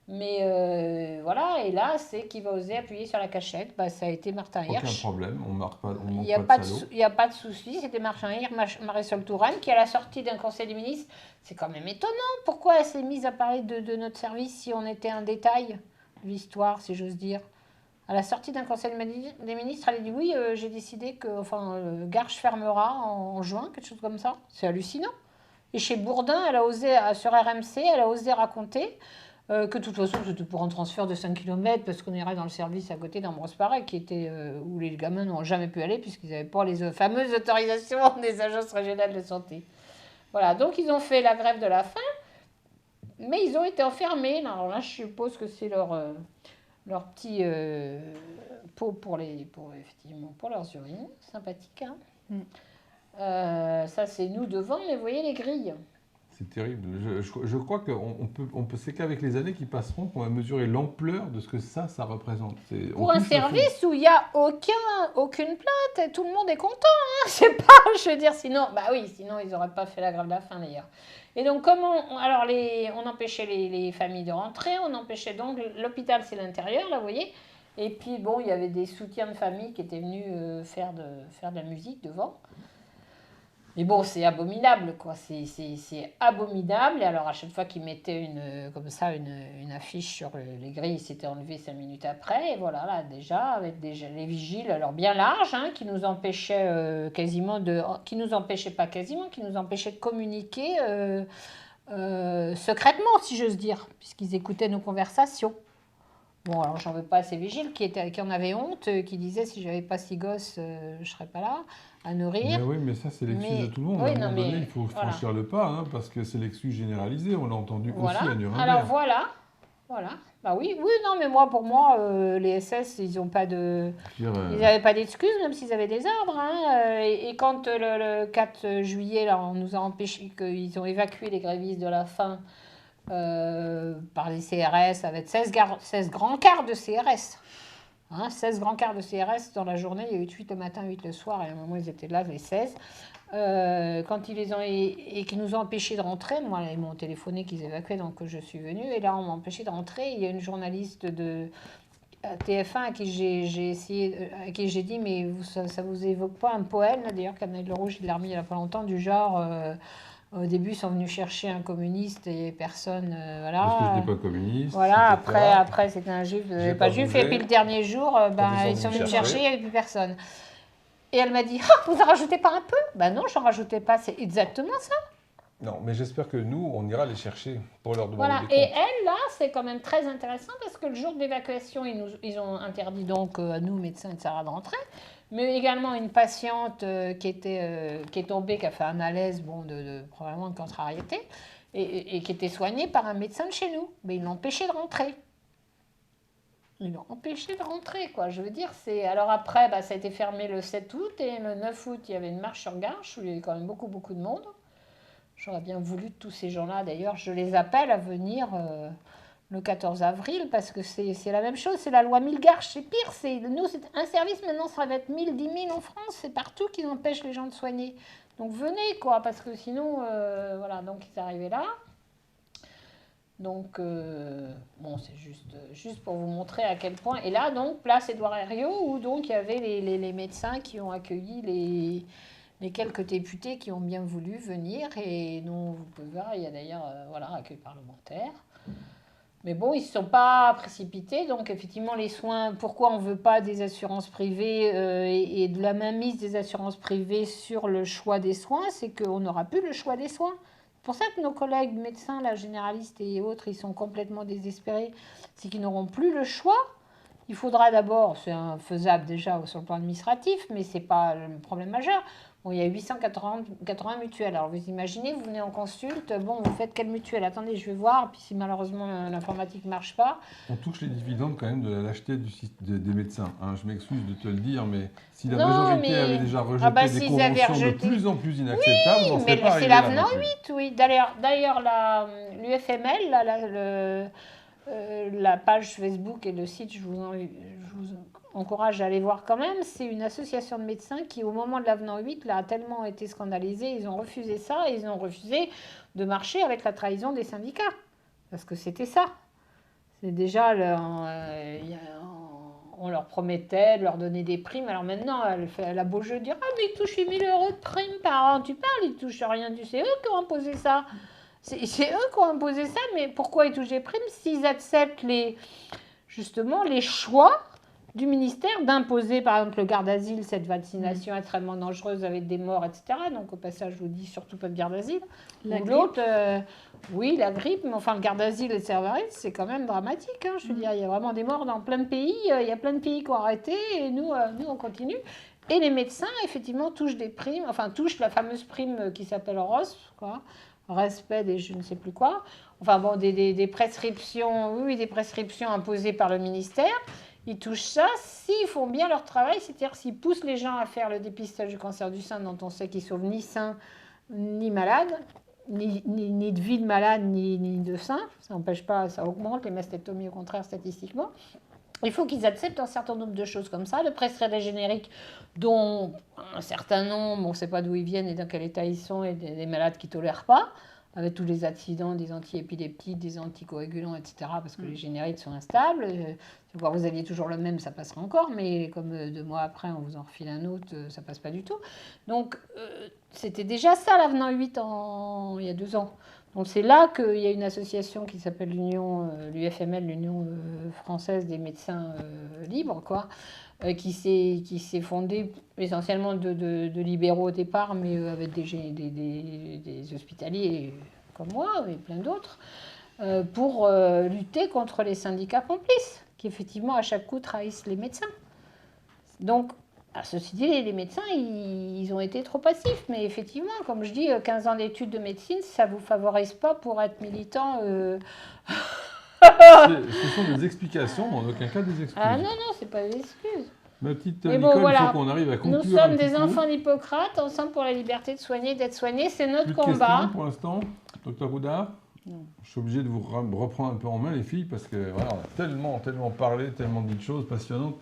Mais voilà, et là, c'est qui va oser appuyer sur la cachette. Bah, ça a été Martin Hirsch. Aucun problème, on marque pas, on Il manque n'y a, pas de salaud. il y a pas de souci. C'était Martin Hirsch, Marisol Touraine, qui à la sortie d'un conseil des ministres, c'est quand même étonnant. Pourquoi elle s'est mise à parler de notre service si on était un détail de l'histoire, si j'ose dire. À la sortie d'un conseil des ministres, elle a dit oui, j'ai décidé que Garches fermera en juin, quelque chose comme ça. C'est hallucinant. Et chez Bourdin, elle a osé, sur RMC, elle a osé raconter que de toute façon, c'était pour un transfert de 5 km, parce qu'on irait dans le service à côté d'Ambroise Paré, où les gamins n'ont jamais pu aller, puisqu'ils n'avaient pas les fameuses autorisations des agences régionales de santé. Voilà, donc ils ont fait la grève de la faim, mais ils ont été enfermés. Alors là, je suppose que c'est leur petit pot pour leurs urines. Sympathique, hein. Ça, c'est nous devant, mais vous voyez les grilles. C'est terrible. Je crois qu'on peut, c'est qu'avec les années qui passeront qu'on va mesurer l'ampleur de ce que ça représente. Pour un service où il n'y a aucune plainte, et tout le monde est content. Hein. C'est pas, je veux dire, sinon ils n'auraient pas fait la grève de la faim d'ailleurs. Et donc, on empêchait les familles de rentrer, on empêchait donc, l'hôpital c'est l'intérieur, là, vous voyez. Et puis, bon, il y avait des soutiens de famille qui étaient venus faire de la musique devant. Mais bon, c'est abominable, quoi. C'est abominable. Et alors, à chaque fois qu'ils mettaient une affiche sur les grilles, ils s'étaient enlevés 5 minutes après. Et voilà, là, déjà, avec les vigiles, alors bien larges, hein, qui nous empêchaient qui nous empêchaient de communiquer secrètement, si j'ose dire, puisqu'ils écoutaient nos conversations. Bon, alors j'en veux pas à ces vigiles qui en avaient honte, qui disaient si j'avais pas 6 gosses, je serais pas là à nourrir. Mais oui, mais ça c'est l'excuse de tout le monde. Oui, à un moment donné, il faut franchir le pas, hein, parce que c'est l'excuse généralisée. On l'a entendu aussi à Nuremberg. Alors voilà. Bah oui, non, mais pour moi, les SS, ils n'avaient pas d'excuses, même s'ils avaient des ordres. Hein. Et quand le 4 juillet, là, on nous a empêché, qu'ils ont évacué les grévistes de la faim par les CRS, avec 16 grands quarts de CRS. Hein, 16 grands quarts de CRS dans la journée, il y a eu 8 le matin, 8 le soir, et à un moment ils étaient là, les 16. Quand ils qu'ils nous ont empêchés de rentrer, moi ils m'ont téléphoné qu'ils évacuaient, donc je suis venue, et là on m'a empêché de rentrer. Il y a une journaliste de TF1 à qui j'ai dit, mais ça vous évoque pas un poème, d'ailleurs Canal Le Rouge il l'a remis il n'y a pas longtemps, du genre... Au début, ils sont venus chercher un communiste et personne, voilà. Parce que je n'étais pas communiste. Voilà, après c'était un juif, pas juif. Et puis le dernier jour, ils sont venus me chercher, il n'y avait plus personne. Et elle m'a dit, vous en rajoutez pas un peu? Ben non, j'en rajoutais pas, c'est exactement ça. Non, mais j'espère que nous, on ira les chercher pour leur demander voilà. des comptes. Et elle, là, c'est quand même très intéressant parce que le jour de l'évacuation, ils ont interdit donc à nous, médecins, etc., de rentrer. Mais également une patiente qui est tombée, qui a fait un malaise, probablement de contrariété, et qui était soignée par un médecin de chez nous. Mais ils l'ont empêché de rentrer. Quoi. Je veux dire, alors après, ça a été fermé le 7 août, et le 9 août, il y avait une marche sur Garches, où il y avait quand même beaucoup, beaucoup de monde. J'aurais bien voulu de tous ces gens-là, d'ailleurs, je les appelle à venir... le 14 avril, parce que c'est la même chose, c'est la loi 1000 Garches, c'est pire, nous c'est un service, maintenant ça va être 1000, 10 000 en France, c'est partout qui empêche les gens de soigner. Donc venez, quoi, parce que sinon, voilà, donc ils arrivaient là. Donc, c'est juste pour vous montrer à quel point. Et là, donc, place Édouard Herriot, où donc il y avait les médecins qui ont accueilli les quelques députés qui ont bien voulu venir, et dont vous pouvez voir, il y a d'ailleurs, accueil parlementaire. Mais bon, ils ne se sont pas précipités, donc effectivement les soins, pourquoi on ne veut pas des assurances privées et de la mainmise des assurances privées sur le choix des soins, c'est qu'on n'aura plus le choix des soins. C'est pour ça que nos collègues médecins, là, généralistes et autres, ils sont complètement désespérés, c'est qu'ils n'auront plus le choix. Il faudra d'abord, c'est faisable déjà sur le plan administratif, mais ce n'est pas le problème majeur, Bon, il y a 880 mutuelles. Alors, vous imaginez, vous venez en consulte, bon, vous faites quelle mutuelle? Attendez, je vais voir, puis si malheureusement l'informatique ne marche pas. On touche les dividendes quand même de la lâcheté des médecins. Hein. Je m'excuse de te le dire, mais si la Non, majorité mais- avait déjà rejeté Ah bah, des s'ils avaient conventions de rejeté- plus en plus inacceptables, on n'en serait Mais pas c'est arrivé là l'avenant non plus. 8, oui. D'ailleurs, l'UFML, la page Facebook et le site, je vous encourage à aller voir quand même. C'est une association de médecins qui, au moment de l'avenant 8, là, a tellement été scandalisée, ils ont refusé ça, et ils ont refusé de marcher avec la trahison des syndicats. Parce que c'était ça. C'est déjà, on leur promettait de leur donner des primes. Alors maintenant, elle a beau jeu de dire « Ah, mais ils touchent 8 000 € de primes par an. » Tu parles, ils touchent rien. C'est eux qui ont imposé ça. C'est eux qui ont imposé ça, mais pourquoi ils touchent des primes s'ils acceptent justement les choix du ministère d'imposer, par exemple, le garde d'asile, cette vaccination extrêmement dangereuse avec des morts, etc. Donc, au passage, je vous dis surtout pas de garde d'asile. La Ou grippe. l'autre, oui, la grippe, mais enfin, le garde d'asile et le Cervarix, c'est quand même dramatique. Hein, je veux dire, il y a vraiment des morts dans plein de pays. Il y a plein de pays qui ont arrêté et nous, on continue. Et les médecins, effectivement, touchent des primes, enfin, touchent la fameuse prime qui s'appelle ROS, quoi. Respect des je ne sais plus quoi. Enfin, bon, des prescriptions, oui, des prescriptions imposées par le ministère. Ils touchent ça s'ils font bien leur travail, c'est-à-dire s'ils poussent les gens à faire le dépistage du cancer du sein, dont on sait qu'ils sauvent ni sains ni malades, ni de vie de malade, ni de sein. Ça n'empêche pas, ça augmente les mastectomies au contraire statistiquement. Il faut qu'ils acceptent un certain nombre de choses comme ça, de prescrire des génériques dont un certain nombre, on ne sait pas d'où ils viennent et dans quel état ils sont, et des malades qui ne tolèrent pas, avec tous les accidents, des antiépileptiques, des anticoagulants, etc., parce que les génériques sont instables. Si vous aviez toujours le même, ça passerait encore, mais comme 2 mois après, on vous en refile un autre, ça ne passe pas du tout. Donc, c'était déjà ça, l'avenant 8, il y a 2 ans. Donc c'est là qu'il y a une association qui s'appelle l'UFML, l'Union française des médecins libres, quoi, qui s'est fondée essentiellement de libéraux au départ, mais avec des hospitaliers comme moi et plein d'autres, pour lutter contre les syndicats complices, qui effectivement à chaque coup trahissent les médecins. Donc, ceci dit, les médecins, ils ont été trop passifs. Mais effectivement, comme je dis, 15 ans d'études de médecine, ça ne vous favorise pas pour être militant. Ce sont des explications, en aucun cas des excuses. Ah non, c'est pas des excuses. Ma petite Mais Nicole, bon, voilà. il faut qu'on arrive à conclure. Nous sommes un petit des peu. enfants d'Hippocrate, ensemble pour la liberté de soigner, d'être soignés. C'est notre Plus de combat. questions pour l'instant, Docteur Roudard? Non. Je suis obligé de vous reprendre un peu en main, les filles, parce que voilà, on a tellement parlé, tellement dit de choses passionnantes.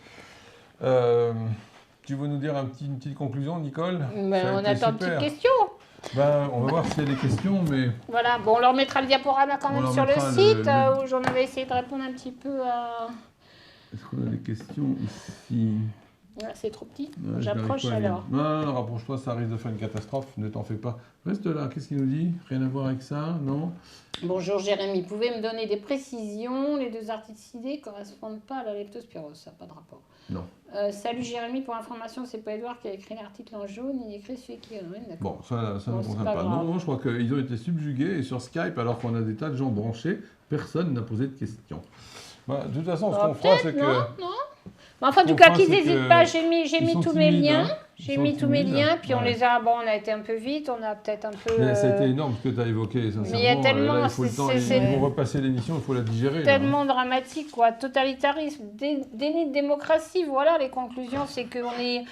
Tu veux nous dire une petite conclusion, Nicole? Ben, Ça a on été attend une super. petite question. Ben, on va voir s'il y a des questions, mais Voilà, bon, on leur mettra le diaporama quand On même leur sur le mettra site, où j'en avais essayé de répondre un petit peu à... est-ce qu'on a des questions ici? Voilà, c'est trop petit. Ouais, J'approche je n'arrive pas à alors. lire. Non, rapproche-toi, ça risque de faire une catastrophe, ne t'en fais pas. Reste là, qu'est-ce qu'il nous dit? Rien à voir avec ça, non? Bonjour Jérémy, pouvez me donner des précisions? Les 2 articles cités ne correspondent pas à la leptospirose, ça n'a pas de rapport. Non. Salut Jérémy, pour information, c'est pas Edouard qui a écrit l'article en jaune, il écrit celui qui est en d'accord. Bon, ça ne Bon, me c'est concerne pas pas. grave. Non, je crois qu'ils ont été subjugués et sur Skype, alors qu'on a des tas de gens branchés, personne n'a posé de questions. Bah, de toute façon, ce qu'on fera, c'est que... Non. Mais enfin, en Ce tout qu'on cas, fera, qu'ils c'est n'hésitent que pas, j'ai mis ils sont tous mes timides, liens. hein. J'ai Ils mis sont tous mes timides, liens, puis on ouais. les a... Bon, on a été un peu vite, on a peut-être un peu... Mais ça a été énorme ce que tu as évoqué, sincèrement. Mais il y a tellement- Là, il faut le temps, c'est- ils vont repasser l'émission, il faut la digérer. là, tellement dramatique, quoi. Totalitarisme, déni de démocratie, voilà, les conclusions, c'est qu'on est...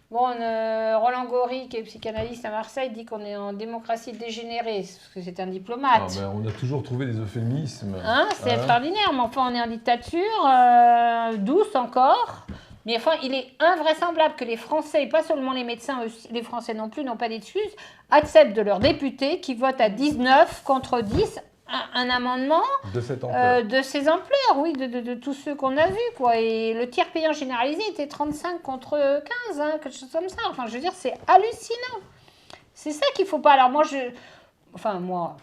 Bon, Roland Gori, qui est psychanalyste à Marseille, dit qu'on est en démocratie dégénérée, parce que c'est un diplomate. Ah, ben, on a toujours trouvé des euphémismes. Hein, c'est Hein. extraordinaire, mais enfin, on est en dictature, douce encore. Mais enfin, il est invraisemblable que les Français, et pas seulement les médecins, les Français non plus, n'ont pas d'excuses, acceptent de leurs députés qui votent à 19 contre 10 un amendement De cette ampleur. de ces ampleurs, oui, de tous ceux qu'on a vus, quoi. Et le tiers payant généralisé était 35 contre 15, hein, quelque chose comme ça. Enfin, je veux dire, c'est hallucinant. C'est ça qu'il ne faut pas. Alors moi,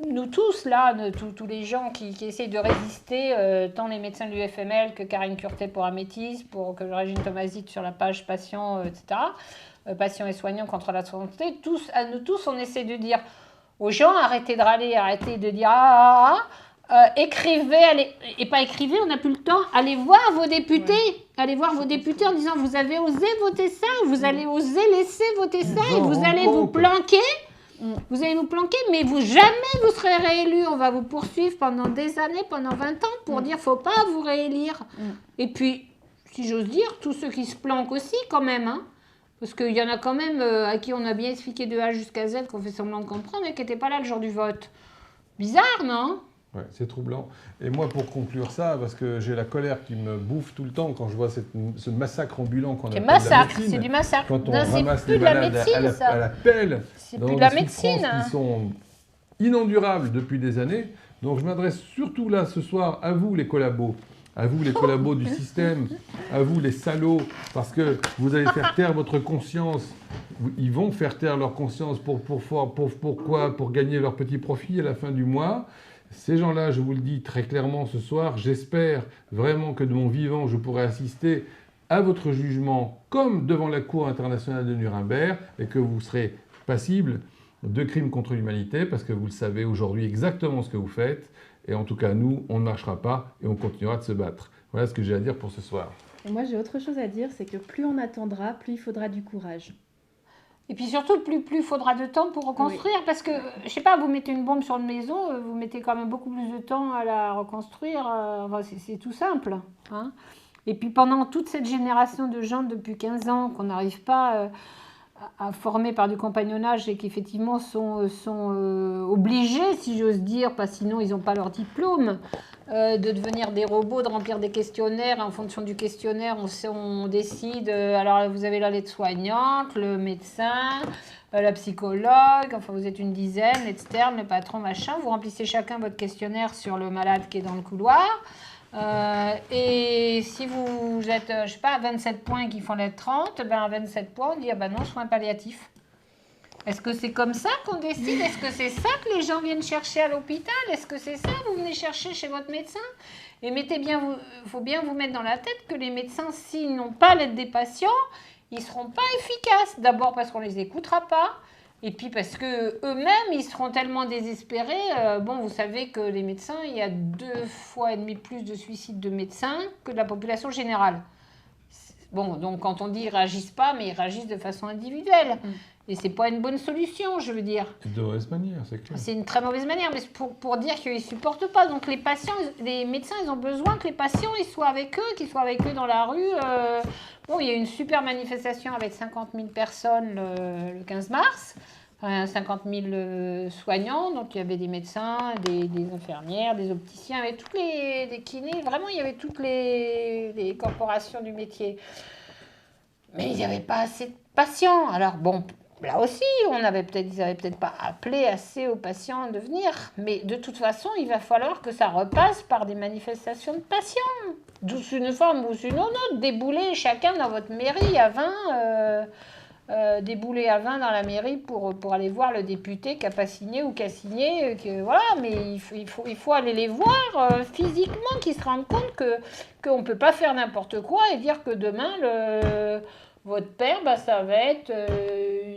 nous tous, là, tous les gens qui essayent de résister, tant les médecins de l'UFML que Karine Curtet pour Amétis, que Régine Tomasic sur la page patient, etc., patients et soignants contre la santé, nous tous, on essaie de dire aux gens, arrêtez de râler, arrêtez de dire écrivez, et pas écrivez, on n'a plus le temps, allez voir vos députés. Allez voir vos députés en disant vous avez osé voter ça, vous allez oser laisser voter ça et vous allez vous planquer. Vous allez vous planquer, mais jamais vous serez réélu. On va vous poursuivre pendant des années, pendant 20 ans pour dire faut pas vous réélire. Et puis, si j'ose dire, tous ceux qui se planquent aussi quand même, hein, parce qu'il y en a quand même à qui on a bien expliqué de A jusqu'à Z qu'on fait semblant de comprendre et qui n'étaient pas là le jour du vote. Bizarre, non ? Ouais, c'est troublant. Et moi, pour conclure ça, parce que j'ai la colère qui me bouffe tout le temps quand je vois ce massacre ambulant qu'on appelle massacre, la médecine. c'est du massacre. Quand on Non, c'est ramasse plus les de la malades médecine, ça. à la pelle, C'est dans plus de la des médecine. souffrances qui sont inendurables depuis des années. Donc je m'adresse surtout là ce soir à vous les collabos. À vous les collabos du système, à vous les salauds, parce que vous allez faire taire votre conscience. Ils vont faire taire leur conscience pourquoi ? Pour gagner leur petit profit à la fin du mois. Ces gens-là, je vous le dis très clairement ce soir, j'espère vraiment que de mon vivant, je pourrai assister à votre jugement comme devant la Cour internationale de Nuremberg et que vous serez passible de crimes contre l'humanité parce que vous le savez aujourd'hui exactement ce que vous faites. Et en tout cas, nous, on ne marchera pas et on continuera de se battre. Voilà ce que j'ai à dire pour ce soir. Et moi, j'ai autre chose à dire, c'est que plus on attendra, plus il faudra du courage. Et puis surtout, plus il faudra de temps pour reconstruire. Oui. Parce que, je sais pas, vous mettez une bombe sur une maison, vous mettez quand même beaucoup plus de temps à la reconstruire. Enfin, c'est tout simple. Hein. Et puis pendant toute cette génération de gens depuis 15 ans qu'on n'arrive pas à former par du compagnonnage et qui effectivement sont obligés, si j'ose dire, parce que sinon ils n'ont pas leur diplôme, de devenir des robots, de remplir des questionnaires. En fonction du questionnaire, on décide, alors vous avez la l'aide-soignante, le médecin, la psychologue, enfin vous êtes une dizaine, l'externe, le patron, machin. Vous remplissez chacun votre questionnaire sur le malade qui est dans le couloir. Et si vous êtes, je sais pas, à 27 points qui font l'être 30, ben à 27 points, on dit, ah ben non, soins palliatifs. Est-ce que c'est comme ça qu'on décide? Est-ce que c'est ça que les gens viennent chercher à l'hôpital? Est-ce que c'est ça que vous venez chercher chez votre médecin? Et faut bien vous mettre dans la tête que les médecins, s'ils n'ont pas l'aide des patients, ils ne seront pas efficaces. D'abord parce qu'on ne les écoutera pas. Et puis parce qu'eux-mêmes, ils seront tellement désespérés. Bon, vous savez que les médecins, il y a 2,5 fois plus de suicides de médecins que de la population générale. Bon, donc quand on dit ils ne réagissent pas, mais ils réagissent de façon individuelle. Et ce n'est pas une bonne solution, je veux dire. De mauvaise manière, c'est clair. C'est une très mauvaise manière, mais pour dire qu'ils ne supportent pas. Donc les patients, les médecins, ils ont besoin que les patients ils soient avec eux, qu'ils soient avec eux dans la rue. Bon, il y a eu une super manifestation avec 50 000 personnes le 15 mars. 50 000 soignants, donc il y avait des médecins, des infirmières, des opticiens, il y avait toutes des kinés, vraiment il y avait toutes les corporations du métier. Mais il n'y avait pas assez de patients. Alors bon, là aussi, ils n'avaient peut-être pas appelé assez aux patients de venir. Mais de toute façon, il va falloir que ça repasse par des manifestations de patients. Sous une forme ou sous une autre. Débouler chacun dans votre mairie à 20... débouler à 20 dans la mairie pour aller voir le député qui n'a pas signé ou qui a signé. Voilà, mais il faut aller les voir physiquement, qu'ils se rendent compte qu'on ne peut pas faire n'importe quoi et dire que demain, votre père, ça va être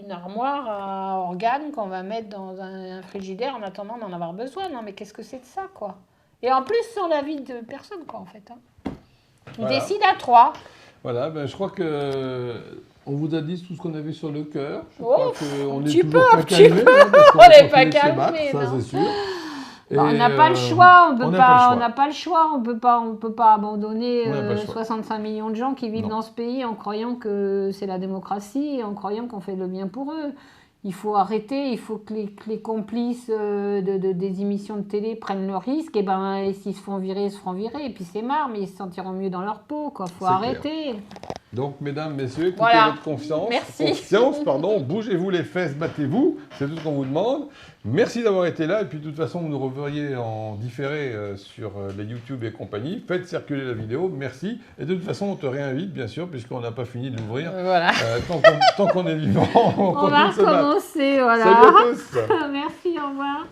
une armoire à organes qu'on va mettre dans un frigidaire en attendant d'en avoir besoin. Non, mais qu'est-ce que c'est de ça, quoi? Et en plus, sans l'avis de personne, quoi, en fait. Hein. On décide à 3. Voilà, je crois que... On vous a dit tout ce qu'on avait sur le cœur. Je crois qu'on est toujours pas calmé. On n'est pas calmé, ça c'est sûr. On n'a pas le choix, on n'a pas le choix, on peut pas abandonner 65 millions de gens qui vivent dans ce pays en croyant que c'est la démocratie et en croyant qu'on fait le bien pour eux. Il faut arrêter, il faut que les complices des émissions de télé prennent le risque, et s'ils se font virer, ils se feront virer, et puis c'est marre, mais ils se sentiront mieux dans leur peau, quoi. Faut arrêter. Clair. Donc, mesdames, messieurs, écoutez votre confiance. Merci. Bougez-vous les fesses, battez-vous, c'est tout ce qu'on vous demande. Merci d'avoir été là, et puis de toute façon, vous nous reverriez en différé sur les YouTube et compagnie. Faites circuler la vidéo, merci. Et de toute façon, on te réinvite, bien sûr, puisqu'on n'a pas fini de l'ouvrir. Voilà. Tant qu'on est vivant, on continue va de se battre. recommencer, voilà. Salut à tous. Merci, au revoir.